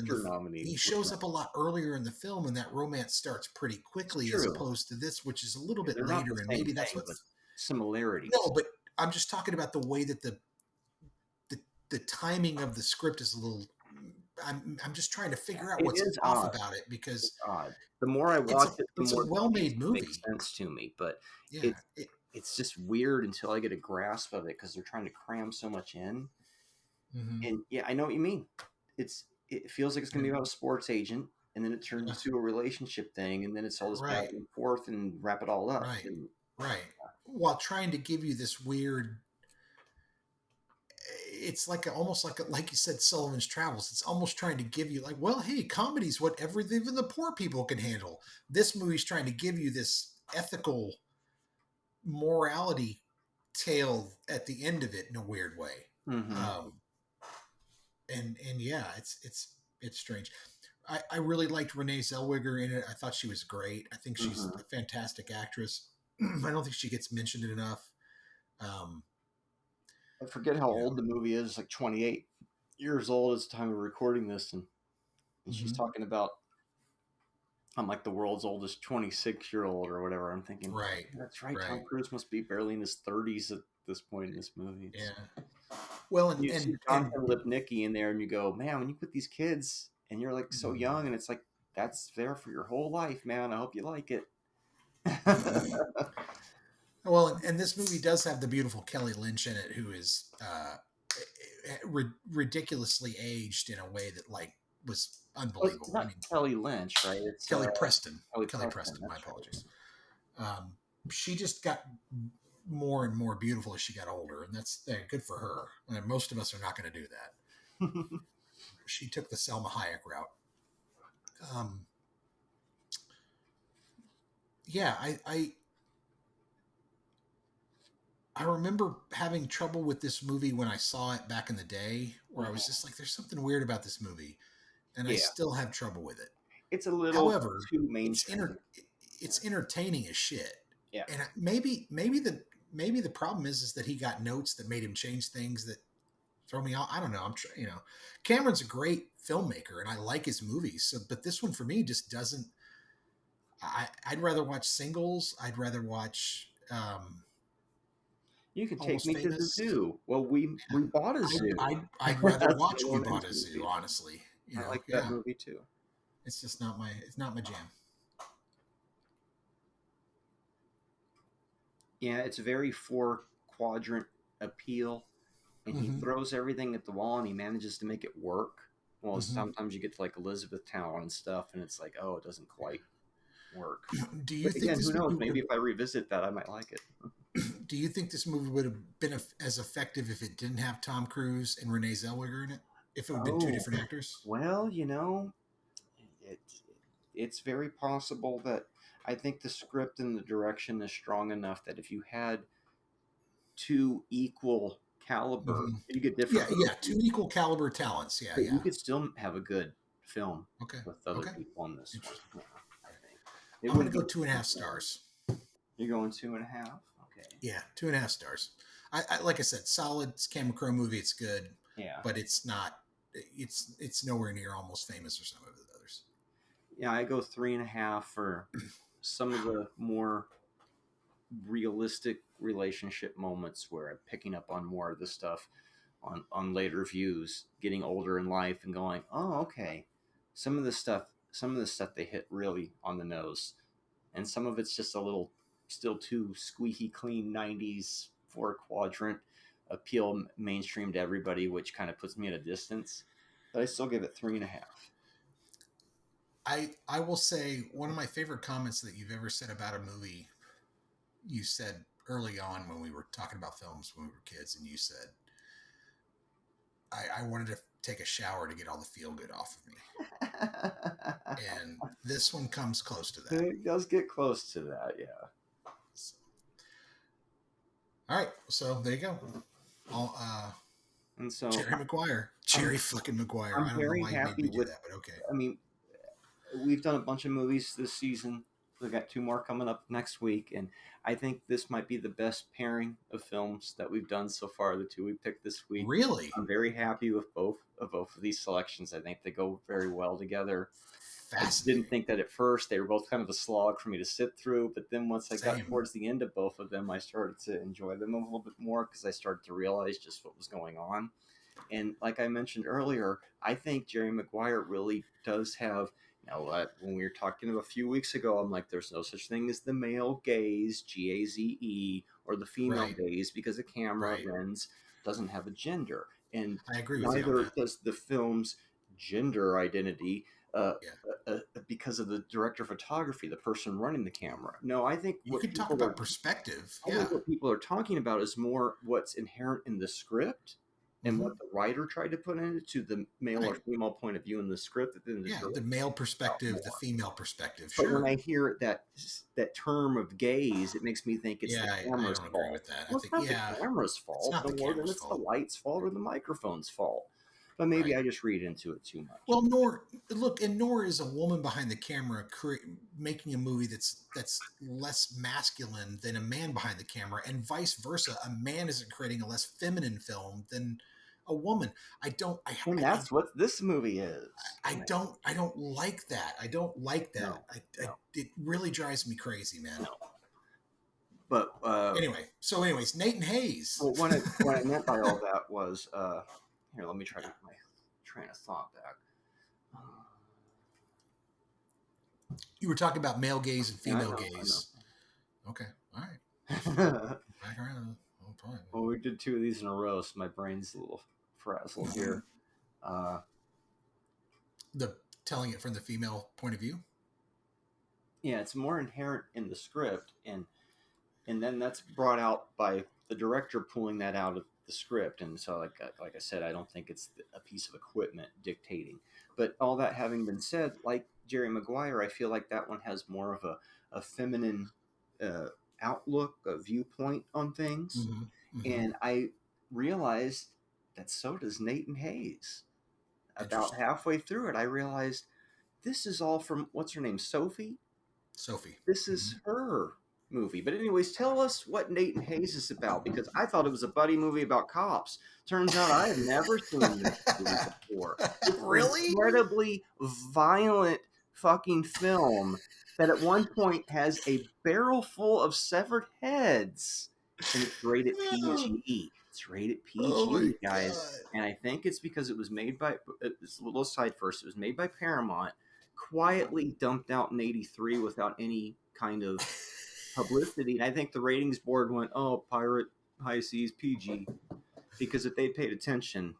in the film, and that romance starts pretty quickly as opposed to this, which is a little bit later, and maybe that's what similarities. No, but I'm just talking about the way that the timing of the script is a little. I'm just trying to figure out what's off about it, because it's odd. The more I watch it, the more a well-made movie makes sense to me. But it's just weird until I get a grasp of it, because they're trying to cram so much in. Mm-hmm. And yeah, I know what you mean. It feels like it's going to be about a sports agent, and then it turns into a relationship thing, and then it's all this back and forth and wrap it all up. Right. While trying to give you this weird. It's almost like you said, Sullivan's Travels. It's almost trying to give you well, hey, comedy's what even the poor people can handle. This movie's trying to give you this ethical morality tale at the end of it in a weird way. Mm-hmm. And yeah, it's strange. I really liked Renee Zellweger in it. I thought she was great. I think she's a fantastic actress. I don't think she gets mentioned enough. I forget how old the movie is. It's like 28 years old at the time of recording this, and she's talking about I'm like the world's oldest 26-year-old or whatever. I'm thinking, right, that's right. Tom Cruise must be barely in his 30s at this point in this movie. Yeah. Well, and you see Jonathan Lipnicki in there, and you go, man, when you put these kids and you're like so young, and it's like that's there for your whole life, man. I hope you like it. Well, and this movie does have the beautiful Kelly Lynch in it, who is ridiculously aged in a way that was unbelievable. Well, it's not Kelly Lynch, right? It's Kelly Preston. Kelly Preston. My apologies. Right. She just got more and more beautiful as she got older, and that's good for her. And most of us are not going to do that. She took the Selma Hayek route. Yeah, I remember having trouble with this movie when I saw it back in the day, where I was just like, there's something weird about this movie. And I still have trouble with it. It's a little too mainstream. It's entertaining as shit. Yeah. And maybe the problem is that he got notes that made him change things that throw me off. I don't know. Cameron's a great filmmaker, and I like his movies. So, but this one for me just doesn't. I'd rather watch Singles. I'd rather watch. You could take me to the zoo. Well, we bought a zoo. I'd rather watch We Bought a Zoo, honestly. I like that movie too. It's just not my jam. Yeah, it's a very 4-quadrant appeal, and he throws everything at the wall, and he manages to make it work. Well, sometimes you get to Elizabethtown and stuff, and it's like, oh, it doesn't quite work. Do you think who knows? Maybe if I revisit that, I might like it. Do you think this movie would have been as effective if it didn't have Tom Cruise and Renee Zellweger in it? If it would have been two different actors? Well, it's very possible that I think the script and the direction is strong enough that if you had two equal caliber, you get different. Yeah, two equal caliber talents. Yeah, you could still have a good film with other people on this one. I'm going to go 2.5 stars. You're going 2.5? Okay. Yeah, 2.5 stars. I like I said, solid Cameron Crowe movie. It's good. Yeah. But it's not. It's nowhere near Almost Famous or some of the others. Yeah, I go 3.5 for some of the more realistic relationship moments where I'm picking up on more of the stuff on later views, getting older in life and going, oh, okay. some of the stuff they hit really on the nose, and some of it's just a little still too squeaky clean 90s 4 quadrant appeal mainstream to everybody, which kind of puts me at a distance. But I still give it 3.5. I will say one of my favorite comments that you've ever said about a movie, you said early on when we were talking about films when we were kids, and you said, I wanted to take a shower to get all the feel good off of me. And this one comes close to that. It does get close to that, yeah. So, all right, so there you go. And so Jerry Maguire. Jerry fucking Maguire. I don't know why you made me do that, but okay. I mean, we've done a bunch of movies this season. We've got 2 more coming up next week, and I think this might be the best pairing of films that we've done so far. The 2 we picked this week. Really? I'm very happy with both of these selections. I think they go very well together. I didn't think that at first. They were both kind of a slog for me to sit through, but then once I got towards the end of both of them, I started to enjoy them a little bit more because I started to realize just what was going on. And like I mentioned earlier, I think Jerry Maguire really does have, when we were talking a few weeks ago, I'm like, there's no such thing as the male gaze, Gaze, or the female gaze, because the camera lens doesn't have a gender. And I agree with neither does the film's gender identity because of the director of photography, the person running the camera. No, I think you could talk about perspective. I think what people are talking about is more what's inherent in the script and what the writer tried to put into the male or female point of view in the script. The male perspective, the female perspective. But when I hear that term of gaze, it makes me think it's the camera's fault. Agree with that. Well, it's not the camera's fault. It's not the camera's fault. It's the light's fault or the microphone's fault. But maybe I just read into it too much. Well, Nor is a woman behind the camera making a movie that's less masculine than a man behind the camera, and vice versa. A man isn't creating a less feminine film than a woman. That's what this movie is. I don't like that. I don't like that. No. It really drives me crazy, man. No. But anyways, Nathan Hayes. Well, what I meant by all that was, here, let me try to get my train of thought back. You were talking about male gaze and female gaze. Okay, all right. Back around. Well, we did 2 of these in a row, so my brain's a little frazzled here. The telling it from the female point of view? Yeah, it's more inherent in the script, and then that's brought out by the director pulling that out of the script. And so, like I said, I don't think it's a piece of equipment dictating. But all that having been said, like Jerry Maguire, I feel like that one has more of a feminine outlook, a viewpoint on things. And I realized that so does Nathan Hayes. About halfway through it, I realized this is all from, what's her name, Sophie? This is her movie. But anyways, tell us what Nathan Hayes is about, because I thought it was a buddy movie about cops. Turns out I have never seen this movie before. It's really? An incredibly violent fucking film that at one point has a barrel full of severed heads. And it's rated PG. It's rated PG, guys. God. And I think it's because it was made by, it's a little aside first, it was made by Paramount, quietly dumped out in 83 without any kind of publicity. And I think the ratings board went, oh, Pirate High Seas PG. Because if they paid attention.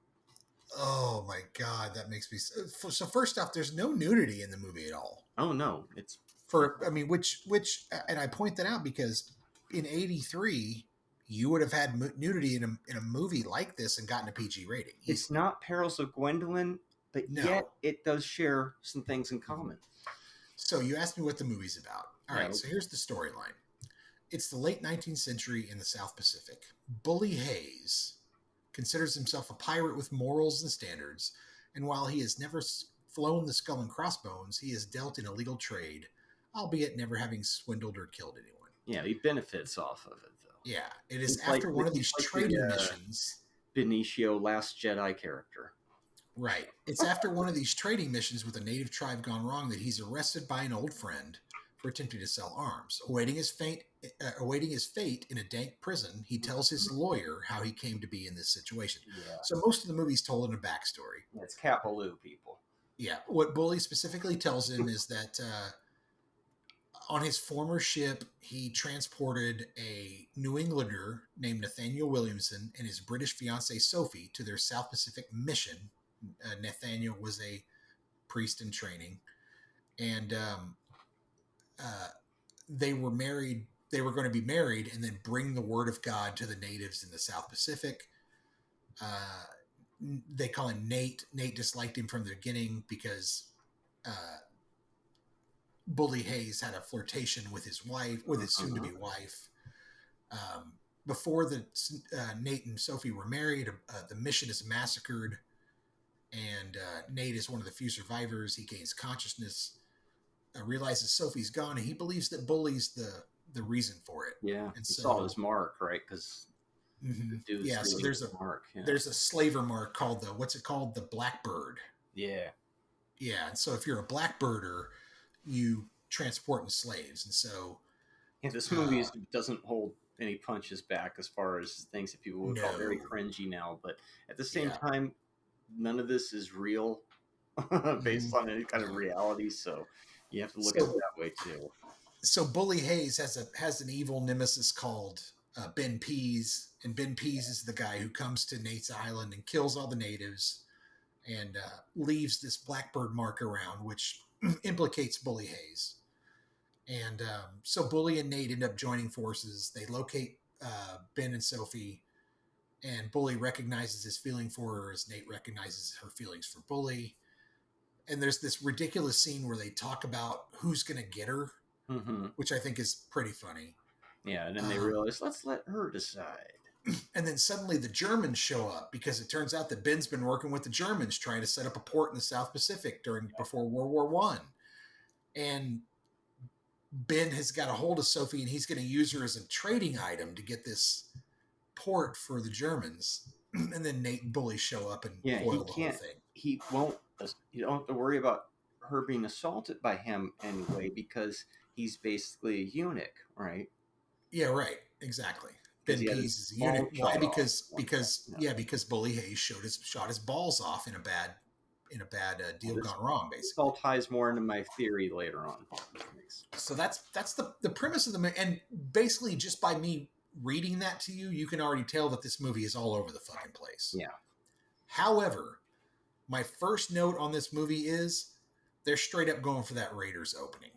Oh my God, that makes me so. First off, there's no nudity in the movie at all. Oh no, it's which, and I point that out because in 83, you would have had nudity in a movie like this and gotten a PG rating. It's not Perils of Gwendolyn, but yet it does share some things in common. So you asked me what the movie's about. All right, so here's the storyline. It's the late 19th century in the South Pacific. Bully Hayes considers himself a pirate with morals and standards, and while he has never flown the Skull and Crossbones, he has dealt in illegal trade, albeit never having swindled or killed anyone. Yeah, he benefits off of it, though. Yeah, it is after one of these trading missions. Benicio Last Jedi character. Right. It's after one of these trading missions with a native tribe gone wrong that he's arrested by an old friend for attempting to sell arms. Awaiting his fate in a dank prison, he tells his lawyer how he came to be in this situation. Yeah. So most of the movie's told in a backstory. Yeah, it's Capaloo, people. Yeah, what Bully specifically tells him is that on his former ship, he transported a New Englander named Nathaniel Williamson and his British fiancee Sophie to their South Pacific mission. Nathaniel was a priest in training, and uh, they were married. They were going to be married and then bring the word of God to the natives in the South Pacific. They call him Nate. Nate disliked him from the beginning because Bully Hayes had a flirtation with his wife, with his soon-to-be wife. Before Nate and Sophie were married, the mission is massacred, and Nate is one of the few survivors. He gains consciousness, realizes Sophie's gone, and he believes that Bully's the reason for it. Yeah, And he so saw his mark, right? Because the dude's yeah, so really there's his mark. Yeah. there's a slaver mark called what's it called? The Blackbird. Yeah. Yeah, and so if you're a blackbirder, you transport in slaves, and so yeah, this movie doesn't hold any punches back as far as things that people would call very cringy now. But at the same time, none of this is real, based on any kind of reality. So you have to look at it that way too. So Bully Hayes has an evil nemesis called Ben Pease, and Ben Pease is the guy who comes to Nate's Island and kills all the natives and leaves this blackbird mark around, which implicates Bully Hayes. And so Bully and Nate end up joining forces. They locate Ben and Sophie, and Bully recognizes his feeling for her as Nate recognizes her feelings for Bully. And there's this ridiculous scene where they talk about who's going to get her, which I think is pretty funny. Yeah, and then they realize, let's let her decide. And then suddenly the Germans show up because it turns out that Ben's been working with the Germans trying to set up a port in the South Pacific before World War I. And Ben has got a hold of Sophie, and he's going to use her as a trading item to get this port for the Germans. And then Nate and Bully show up and foil the whole thing. He won't. You don't have to worry about her being assaulted by him anyway, because he's basically a eunuch, right? Yeah, right. Exactly. Ben Pease is a eunuch. Why? Because Bully Hayes shot his balls off in a bad deal gone wrong. Basically, this all ties more into my theory later on. So that's the premise of the movie, and basically just by me reading that to you, you can already tell that this movie is all over the fucking place. Yeah. However, my first note on this movie is they're straight up going for that Raiders opening.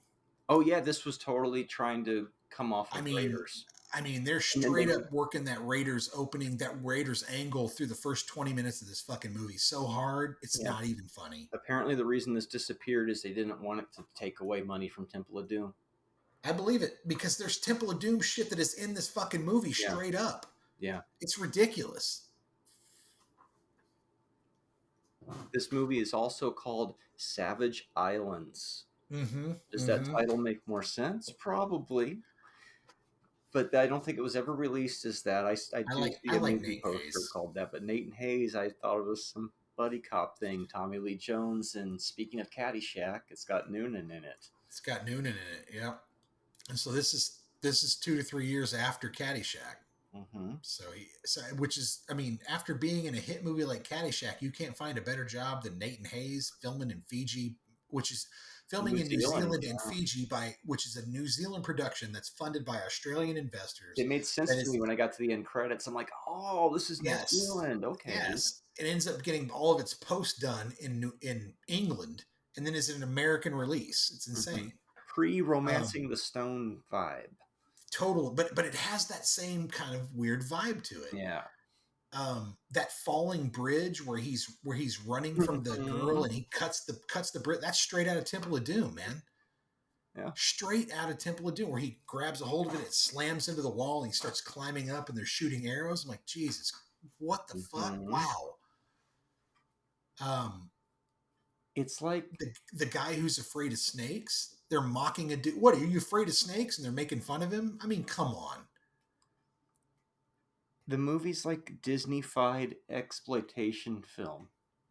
Oh yeah, this was totally trying to come off of Raiders. I mean, they're straight up working that Raiders opening, that Raiders angle through the first 20 minutes of this fucking movie so hard, it's not even funny. Apparently the reason this disappeared is they didn't want it to take away money from Temple of Doom. I believe it, because there's Temple of Doom shit that is in this fucking movie straight up. Yeah. It's ridiculous. This movie is also called Savage Islands. Does that title make more sense? Probably. But I don't think it was ever released as that. I see a movie poster called that. But Nate and Hayes, I thought it was some buddy cop thing. Tommy Lee Jones. And speaking of Caddyshack, it's got Noonan in it. It's got Noonan in it, yeah. And so this is 2 to 3 years after Caddyshack. So which is, I mean, after being in a hit movie like Caddyshack, you can't find a better job than Nate and Hayes filming in Fiji, which is filming in New Zealand and Fiji, which is a New Zealand production that's funded by Australian investors. It made sense to me when I got to the end credits. I'm like, oh, this is New Zealand. Okay. Yes. It ends up getting all of its post done in England, and then is an American release. It's insane. Pre-romancing the Stone vibe. Total, but it has that same kind of weird vibe to it. Yeah. That falling bridge where he's running from the girl and he cuts the bridge. That's straight out of Temple of Doom, man. Yeah. Straight out of Temple of Doom, where he grabs a hold of it, it slams into the wall, and he starts climbing up, and they're shooting arrows. I'm like, Jesus, what the fuck? Wow. It's like the guy who's afraid of snakes. They're mocking a dude. What, are you afraid of snakes? And they're making fun of him. I mean, come on. The movie's like Disney-fied exploitation film.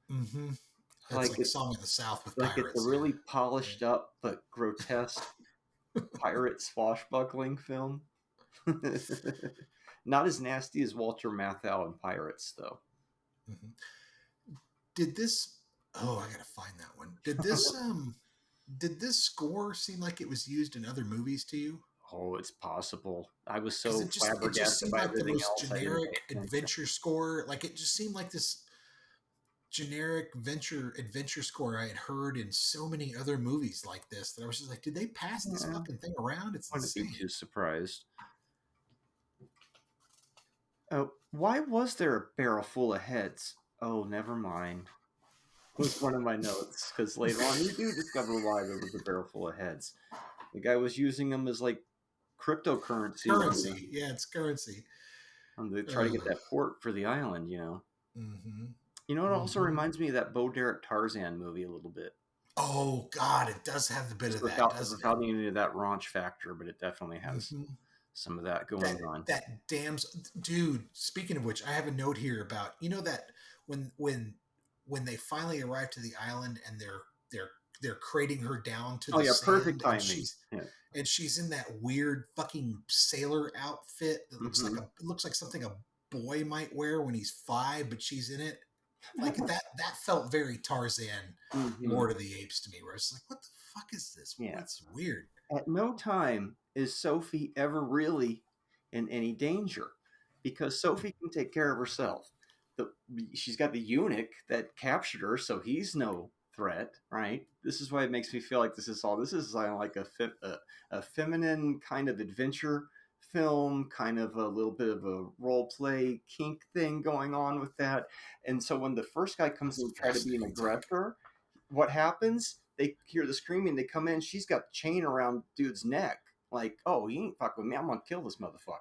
It's like Song of the South with pirates. It's a really polished up but grotesque pirate swashbuckling film. Not as nasty as Walter Matthau in Pirates, though. Did this Oh, I gotta find that one. Did this score seem like it was used in other movies to you? Oh, it's possible. I was Because so it just flabbergasted seemed by like the everything most else, I didn't pay generic attention. adventure score. Like it just seemed like this generic venture adventure score I had heard in so many other movies like this that I was just like, did they pass this Yeah, fucking thing around? It's wouldn't be insane. too surprised. Oh, why was there a barrel full of heads? Oh, never mind. Was one of my notes, because later on you do discover why there was a barrel full of heads. The guy was using them as like cryptocurrency Currency, yeah, it's currency. to try to get Uh, that port for the island. mm-hmm, You know, it also mm-hmm. reminds me of that Bo Derek Tarzan movie a little bit. Oh God, it does have a bit Just of that, without doesn't it? without any of that raunch factor, but it definitely has Mm-hmm. some of that That going on. that damn dude. Speaking of which, I have a note here about that when they finally arrive to the island and they're they're crating her down to Oh the yeah, perfect sand and timing. she's Yeah. in that weird fucking sailor outfit that looks like Mm-hmm. it looks like something a boy might wear when he's 5, but she's in it. Like that felt very Tarzan, Mm-hmm. Lord of the Apes to me. Where it's like, what the fuck is this? Yeah. That's weird. At no time is Sophie ever really in any danger because Sophie can take care of herself. The, she's got the eunuch that captured her, so he's no threat, right? This is why it makes me feel like this is like a feminine kind of adventure film, kind of a little bit of a role play kink thing going on with that. And so when the first guy comes That's in a to try to be an fascinating take. aggressor, what happens? They hear the screaming. They come in. She's got the chain around dude's neck. Like, oh, he ain't fuck with me. I'm gonna kill this motherfucker.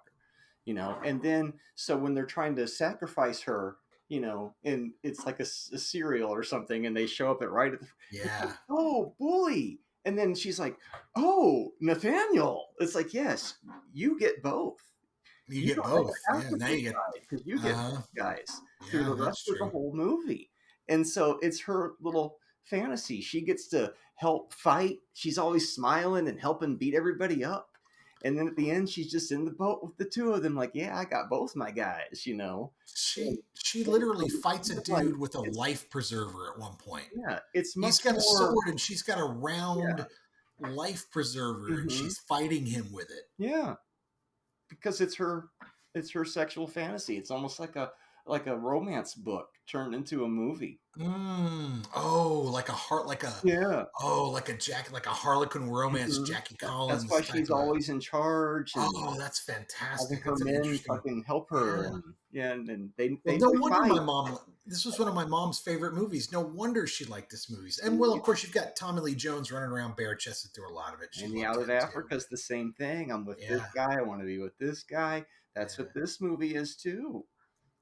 And then so when they're trying to sacrifice her, and it's like a cereal or something, and they show up at right at the. It's like, Yeah, oh, bully. And then she's like, "Oh, Nathaniel." It's like, yes, you get both. you You get don't both. ever have Yeah, to now pick you get. sides because you get Uh, both guys through yeah, the rest that's of the true. whole movie. And so it's her little fantasy. She gets to help fight. She's always smiling and helping beat everybody up. And then at the end, she's just in the boat with the two of them, like, yeah, I got both my guys. And She so literally it's fights a kind of like dude with a life preserver at one point. yeah, it's He's much got a more sword and she's got a yeah, round life preserver and hmm she's fighting him with it. yeah, because it's her sexual fantasy. It's almost like a romance book turned into a movie. Oh, like a heart, Yeah. like a Harlequin romance, Mhm. Jackie That's why Collins type she's of. always in charge and Oh, that's having fantastic. her That's an men interesting. fucking help her Yeah. and yeah, and they Well, they, no they wonder my fight. mom. This was one of my mom's favorite movies. No wonder she liked this movies. And well, of course, you've got Tommy Lee Jones running around bare chested through a lot of it. She And the loved Out of him too. Africa's the same thing. I'm with this Yeah, guy. I want to be with this guy. That's yeah. what this movie is too.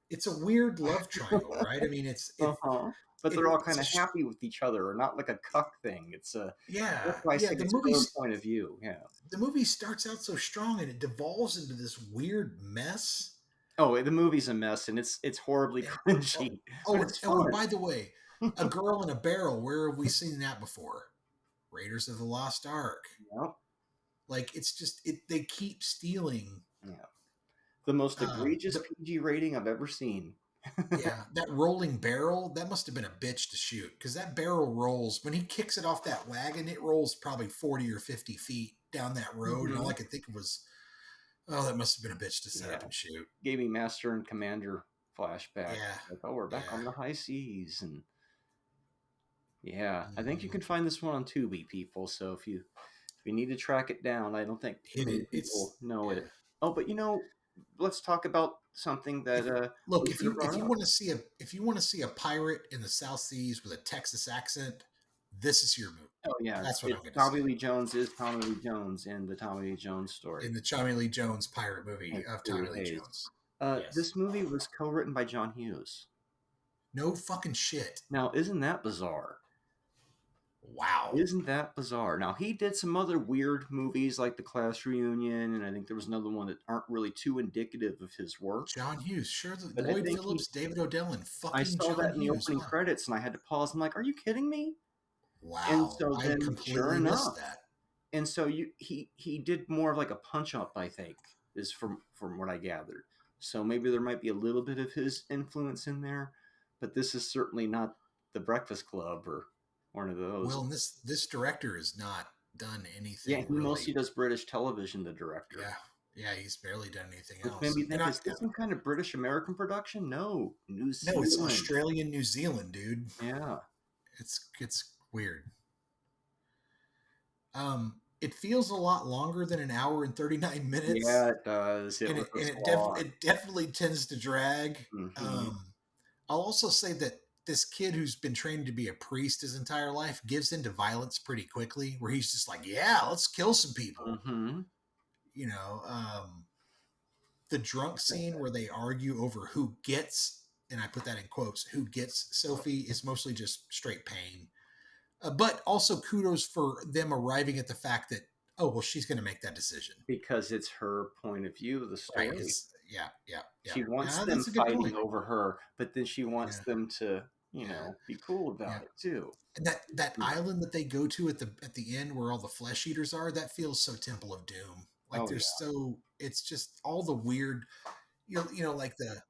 It's a weird love triangle, right? I mean, Uh-huh. But they're all it's kind a of happy with each other, or not like a cuck thing. That's yeah, why I yeah. said it's her point of view. Yeah. The movie starts out so strong and it devolves into this weird mess. Oh, the movie's a mess and it's horribly And cringy, but it's and fun. by the way, a girl in a barrel. Where have we seen that before? Raiders of the Lost Ark. Yep. Like it's just they keep stealing. Yeah. The most egregious The PG rating I've ever seen. Yeah, that rolling barrel, that must have been a bitch to shoot because that barrel rolls when he kicks it off that wagon. It rolls probably 40 or 50 feet down that road, and all Hmm. I could think of was, oh, that must have been a bitch to set Yeah. up and shoot. Gave me Master and Commander flashbacks. Yeah, Like, oh, we're back yeah. on the high seas. And yeah, I think you Mm. can find this one on Tubi, people. So if you need to track it down, I don't think too Hit many it. people know Yeah. it. Oh, but let's talk about something that If look, we should have if brought you up. want to see a pirate in the South Seas with a Texas accent, this is your movie. Oh yeah, That's what I'm it's going to Tommy say. Lee Jones is Tommy Lee Jones in the Tommy Lee Jones story. In the Tommy Lee Jones pirate movie As of Peter Tommy Lee Hayes. Jones. Yes. This movie was co-written by John Hughes. No fucking shit. Now, isn't that bizarre? Wow. Isn't that bizarre? Now, he did some other weird movies like The Class Reunion, and I think there was another one that aren't really too indicative of his work. John Hughes, sure. But I Lloyd think Phillips, David Odell, and I fucking saw John that in the Hughes, opening huh? credits, and I had to pause. I'm like, "Are you kidding me?" And Wow, so I then, sure completely missed enough, that. and so he did more of like a punch up, I think, is from what I gathered. So maybe there might be a little bit of his influence in there, but this is certainly not the Breakfast Club or one of those. Well, and this director has not done Yeah, anything he really. mostly does British television. The director. Yeah, yeah, he's barely done anything Which made else. me And think, is this some kind of British American production? No, New no, it's Zealand. Australian, New Zealand, dude. Yeah. It's weird. It feels a lot longer than an hour and 39 minutes, Yeah, it does. It and was a slog. it definitely tends to drag. Mm-hmm. I'll also say that this kid who's been trained to be a priest his entire life gives into violence pretty quickly, where he's just like, "Yeah, let's kill some people." Mm-hmm. You know, the drunk scene where they argue over who gets, and I put that in quotes, who gets Sophie is mostly just straight pain. But also kudos for them arriving at the fact that, oh, well, she's going to make that decision. Because it's her point of view of the Right. story. Yeah. She wants them That's a good fighting point. over her, but then she wants Yeah. them to, Yeah. be cool about Yeah. it too. And that island that they go to at the end where all the flesh eaters are, that feels so Temple of Doom. Like Oh yeah. it's just all the weird, like the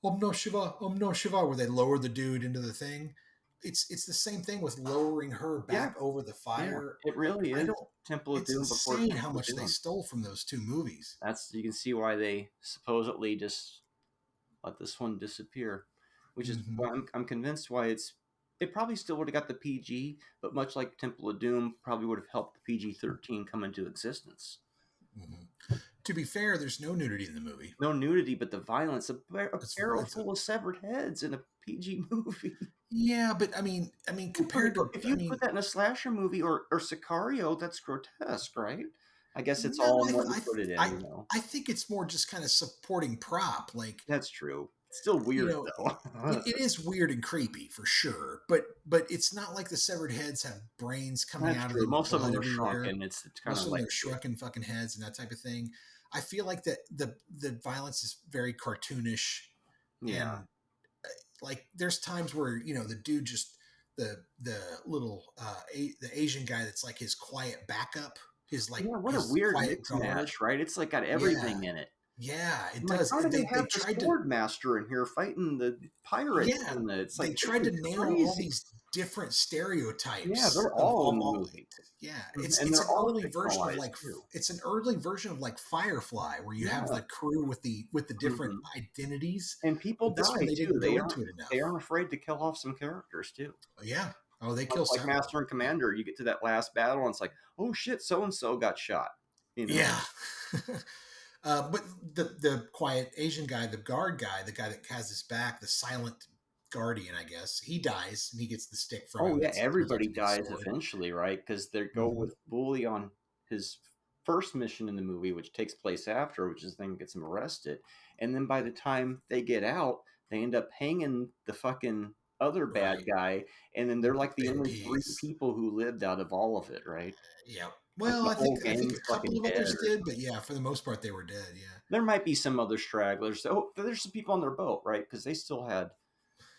Om No Shiva, where they lower the dude into the thing. It's the same thing with lowering her Yeah. back over the Yeah. fire. It Like really I is don't. Temple of It's Doom before insane how Temple of much they Doom. stole from those two movies. You can see why they supposedly just let this one disappear, which is why I'm convinced why it probably still would have got the PG, but much like Temple of Doom, probably would have helped the PG-13 come into existence. Mm-hmm. To be fair, there's no nudity in the movie. No nudity, but the violence. A barrel full of severed heads in a PG movie. Yeah, but I mean, compared to, if you put that in a slasher movie or Sicario, that's grotesque, right? I guess it's no, all in what you put it in, I think it's more just kind of supporting prop. Like that's true. It's still weird though. it is weird and creepy for sure, but it's not like the severed heads have brains coming That's out true. of them, Most of blood them are everywhere. shrunken. It's kind Most of of like them are shrunken fucking heads and that type of thing. I feel like that the violence is very cartoonish, and like there's times where the dude just the little the Asian guy that's like his quiet backup, his like what a his weird quiet mix guard. mash, right? It's like got Yeah, everything in it. yeah, it I'm does. Like, how do they They have the tried to, sword master in here fighting the pirates? yeah, And it's they like tried to nail all crazy. these different Yeah, stereotypes they're all in the all. movie. Yeah, And it's they're an all early version of fictionalized like too. it's an early version of like Firefly, where you have Yeah. the crew with the different identities. And people But this one die they too. didn't go into it enough. They aren't afraid to kill off some characters too. Yeah. Oh, they Much kill like several. Master and Commander, you get to that last battle and it's like, oh shit, so and so got shot. Yeah. But the quiet Asian guy, the guard guy, the guy that has his back, the silent guardian, I guess, he dies and he gets the stick from him. Oh yeah, It turns out everybody to be a dies sword. eventually, right? Because they go with Bully on his first mission in the movie, which takes place after, which is then gets him arrested. And then by the time they get out, they end up hanging the fucking other bad guy, and then they're like the only three people who lived out of all of it, right? Yeah. Like Well, the I whole think gang's a couple fucking of dead others or did, something. but yeah, for the most part, they were dead. Yeah. There might be some other stragglers. Oh, there's some people on their boat, right? Because they still had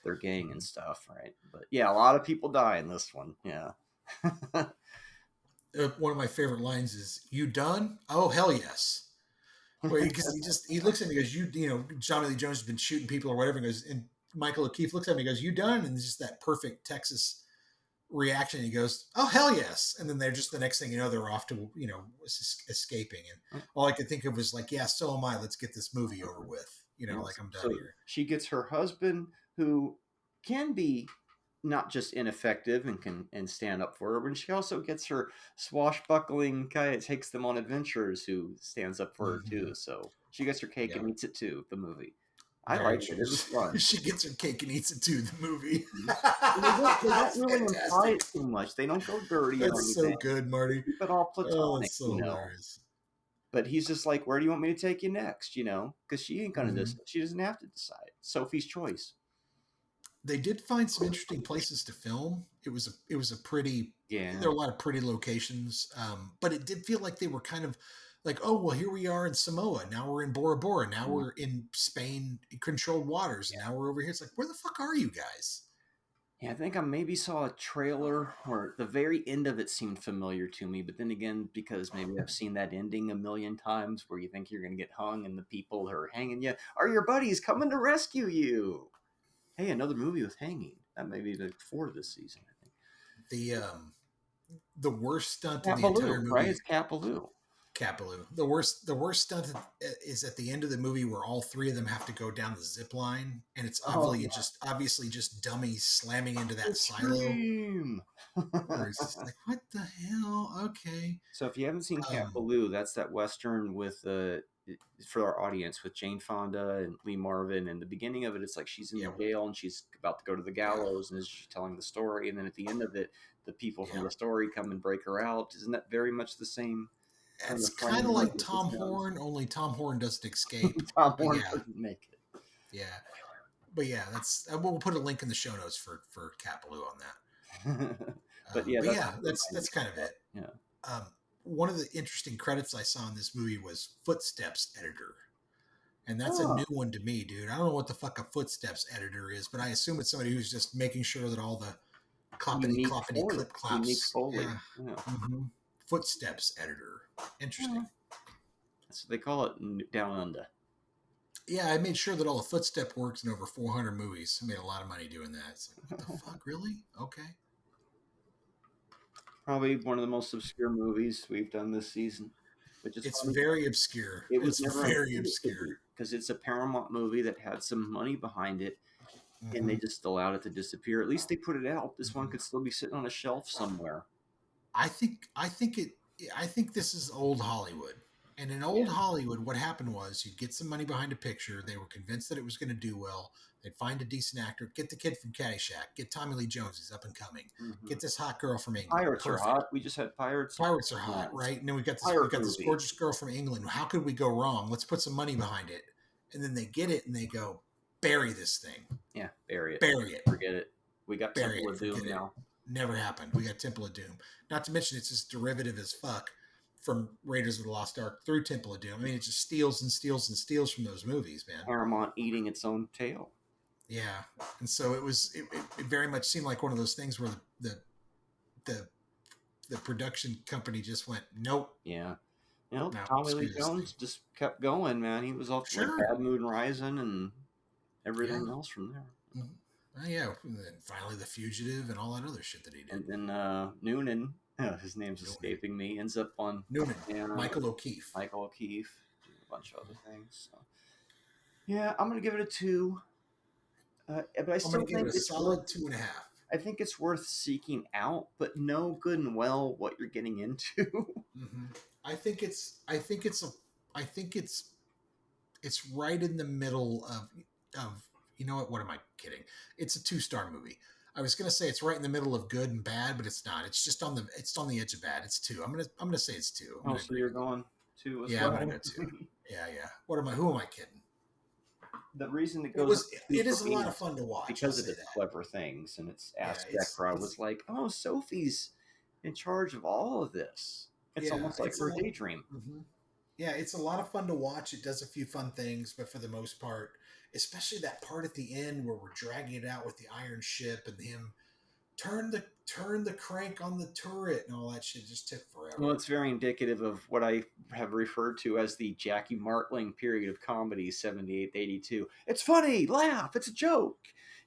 their gang and stuff, right? But yeah, a lot of people die in this one. Yeah. One of my favorite lines is, "You done? Oh hell yes." Well, because he looks at me and goes, Johnny Lee Jones has been shooting people or whatever, and goes, and Michael O'Keefe looks at me and goes, "You done?" And it's just that perfect Texas reaction. He goes, "Oh hell yes!" And then they're just, the next thing you know, they're off to escaping. And all I could think of was like, "Yeah, so am I. Let's get this movie over with." Like I'm done here. She gets her husband, who can be not just ineffective and stand up for her, but she also gets her swashbuckling guy that takes them on adventures, who stands up for her too. So she gets her cake and eats it too. The movie, I liked it. It was fun. She gets her cake and eats it too. The movie. They don't really imply it too much. They don't go dirty. That's so good, Marty. Keep it all platonic, that's so hilarious. But he's just like, where do you want me to take you next? Because she ain't gonna decide. She doesn't have to decide. Sophie's choice. They did find some interesting places to film. It was a pretty, there were a lot of pretty locations, but it did feel like they were kind of like, oh well, here we are in Samoa, now we're in Bora Bora, now we're in Spain controlled waters, and now we're over here. It's like, where the fuck are you guys? Yeah, I think I maybe saw a trailer where the very end of it seemed familiar to me, but then again, because maybe I've seen that ending a million times where you think you're going to get hung and the people who are hanging you are your buddies coming to rescue you. Hey, another movie with hanging. That may be before this season, I think. The worst stunt in Cat the entire Ballou, right? movie. It's Cat Ballou. Capaloo. The worst stunt is at the end of the movie where all three of them have to go down the zip line, and it's Oh, yeah. obviously just dummies slamming into that silo. Extreme. Where it's just like, what the hell? Okay. So if you haven't seen Cat Ballou, that's that Western with for our audience with Jane Fonda and Lee Marvin. And the beginning of it, it's like she's in the jail and she's about to go to the gallows, and she's telling the story. And then at the end of it, the people from the story come and break her out. Isn't that very much the same? It's kind of like Tom Horn, only Tom Horn doesn't escape. Tom Horn doesn't make it. Yeah. But yeah, we'll put a link in the show notes for Cat Ballou on that. But that's kind of it. Yeah. One of the interesting credits I saw in this movie was Footsteps editor. And that's a new one to me, dude. I don't know what the fuck a Footsteps editor is, but I assume it's somebody who's just making sure that all the cloppity clip claps. Yeah. Mm-hmm. Footsteps editor. Interesting. That's what they call it down under. Yeah, I made sure that all the footstep works in over 400 movies. I made a lot of money doing that. It's like, what the fuck, really? Okay. Probably one of the most obscure movies we've done this season. It's very obscure. It's very obscure. Because it's a Paramount movie that had some money behind it, and they just allowed it to disappear. At least they put it out. This one could still be sitting on a shelf somewhere. I think this is old Hollywood. And in old Hollywood, what happened was you'd get some money behind a picture. They were convinced that it was going to do well. They'd find a decent actor, get the kid from Caddyshack, get Tommy Lee Jones, he's up and coming, get this hot girl from England. Pirates are hot. We just had Pirates. Pirates are hot, right? And then we got this gorgeous girl from England. How could we go wrong? Let's put some money behind it. And then they get it and they go, bury this thing. Yeah, bury it. Bury it. Forget it. We got Temple of Doom now. Never happened. We got Temple of Doom. Not to mention it's just derivative as fuck from Raiders of the Lost Ark through Temple of Doom. I mean, it just steals and steals and steals from those movies, man. Paramount eating its own tail. Yeah, and so it very much seemed like one of those things where the production company just went, nope. Yeah. Tommy Lee Jones just kept going, man. He was off like Bad Moon Rising and everything else from there. Mm-hmm. Yeah, and then finally The Fugitive and all that other shit that he did. And then Noonan, his name's escaping me, ends up on Noonan, Michael O'Keefe. A bunch of other things. So. Yeah, I'm going to give it a 2. But I still think it's a solid 2.5. I think it's worth seeking out, but know good and well what you're getting into. I think it's right in the middle of you know what am I kidding? It's a 2-star movie. I was gonna say it's right in the middle of good and bad, but it's not. It's just on the edge of bad. It's 2. I'm gonna say it's 2. So you're going 2 as well? Yeah, I'm gonna go 2. Yeah. Who am I kidding? The reason it goes it is a lot of fun to watch because of its clever things and its aspect where I was like, oh, Sophie's in charge of all of this. It's almost like her daydream. Yeah, it's a lot of fun to watch. It does a few fun things, but for the most part, especially that part at the end where we're dragging it out with the iron ship and him turn the crank on the turret and all that shit just took forever. Well, it's very indicative of what I have referred to as the Jackie Martling period of comedy, 78 to 82. It's funny, laugh, it's a joke.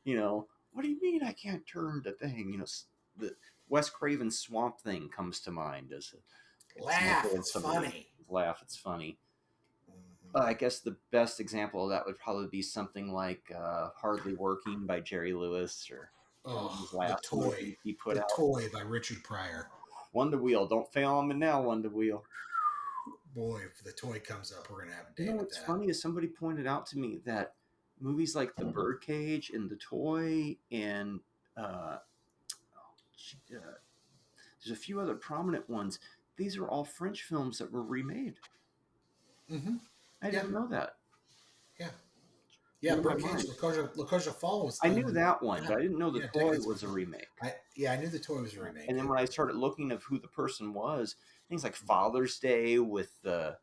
What do you mean I can't turn the thing? The Wes Craven Swamp Thing comes to mind as a laugh. It's funny. Laugh, it's funny. I guess the best example of that would probably be something like Hardly Working by Jerry Lewis or The Toy. He put out. Toy by Richard Pryor. Wonder Wheel. Don't fail on me now, Wonder Wheel. Boy, if The Toy comes up, we're going to have a day what's funny is somebody pointed out to me that movies like The Birdcage and The Toy and there's a few other prominent ones. These are all French films that were remade. I didn't know that. Yeah, Birdcage, La Cage aux Folles. I knew that one, but I didn't know The Toy was a remake. I knew The Toy was a remake. And then when I started looking of who the person was, things like Father's Day with the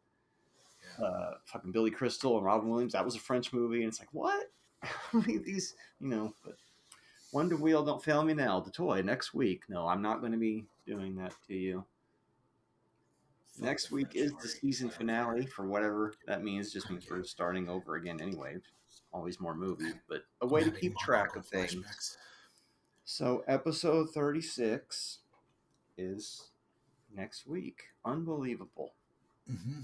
fucking Billy Crystal and Robin Williams, that was a French movie, and it's like, what? These, but Wonder Wheel, Don't Fail Me Now, The Toy, next week. No, I'm not going to be doing that to you. Next week is the season finale, for whatever that means. Just means we're starting over again anyway. Always more movies, but a way to keep track of things. So episode 36 is next week. Unbelievable. Mm-hmm.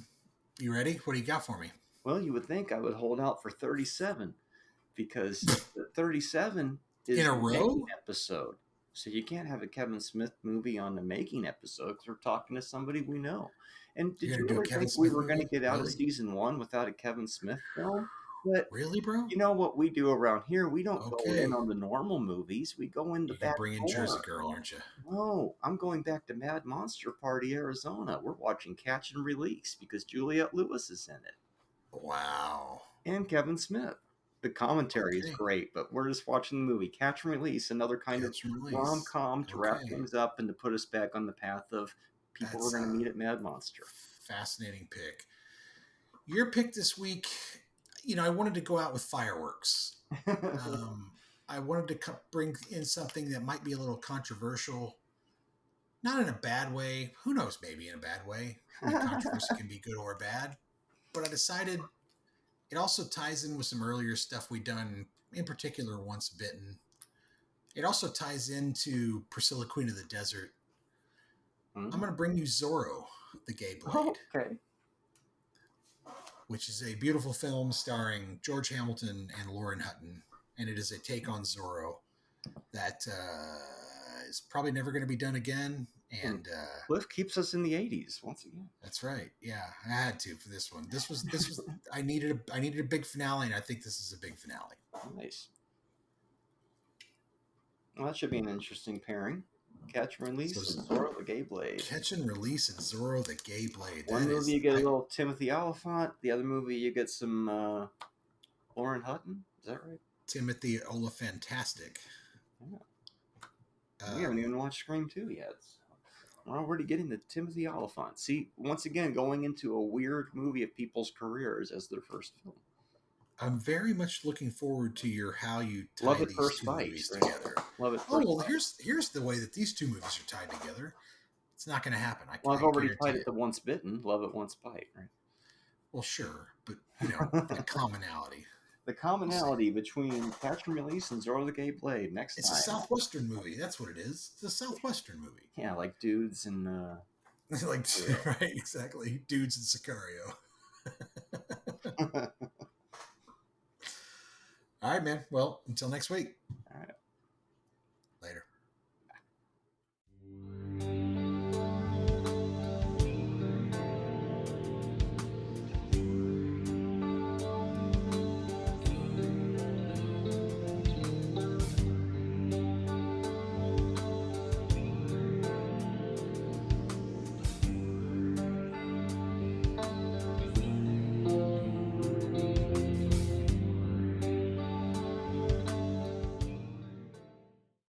You ready? What do you got for me? Well, you would think I would hold out for 37 because 37 is In a the making row? episode. So you can't have a Kevin Smith movie on the making episode because we're talking to somebody we know. And did You're you gonna do a really Kevin think we Smith were going to movie? get out of Really? season 1 without a Kevin Smith film? But Really, bro? you know what we do around here? We don't go in Okay. on the normal movies. We go in the You're gonna back bring in Jersey door. Girl, aren't you? No, I'm going back to Mad Monster Party, Arizona. We're watching Catch and Release because Juliette Lewis is in it. Wow. And Kevin Smith. The commentary is Okay. great, but we're just watching the movie. Catch and Release, another kind Catch and of Release. rom-com to wrap Okay. things up and to put us back on the path of people we're going to meet at Mad Monster. Fascinating pick. Your pick this week, I wanted to go out with fireworks. I wanted to bring in something that might be a little controversial. Not in a bad way. Who knows, maybe in a bad way. I mean, controversy can be good or bad. But I decided it also ties in with some earlier stuff we've done, in particular, Once Bitten. It also ties into Priscilla, Queen of the Desert. I'm going to bring you Zorro, the Gay Blade. Okay. Which is a beautiful film starring George Hamilton and Lauren Hutton. And it is a take on Zorro that is probably never going to be done again. And Cliff keeps us in the 80s once again. That's right. Yeah, I had to for this one. This was I needed a big finale, and I think this is a big finale. Nice. Well, that should be an interesting pairing. Catch and Release and Zorro the Gay Blade. Catch and Release and Zorro the Gay Blade. One movie you get a little Timothy Olyphant. The other movie you get some Lauren Hutton. Is that right? Timothy Olyphantastic. Yeah. We haven't even watched Scream 2 yet. So we're already getting the Timothy Olyphant. See, once again, going into a weird movie of people's careers as their first film. I'm very much looking forward to how you tie Love At these First two Bite, movies right? together. Love At First Bite. Here's the way that these two movies are tied together. It's not going to happen. I've already tied it to Once Bitten. Love It Once Bite, right? Well, sure, but the commonality. The commonality between Catch and Release and Zorro the Gay Blade. Next it's time. It's a Southwestern movie. That's what it is. It's a Southwestern movie. Yeah, like dudes and right, exactly. Dudes in Sicario. All right, man. Well, until next week.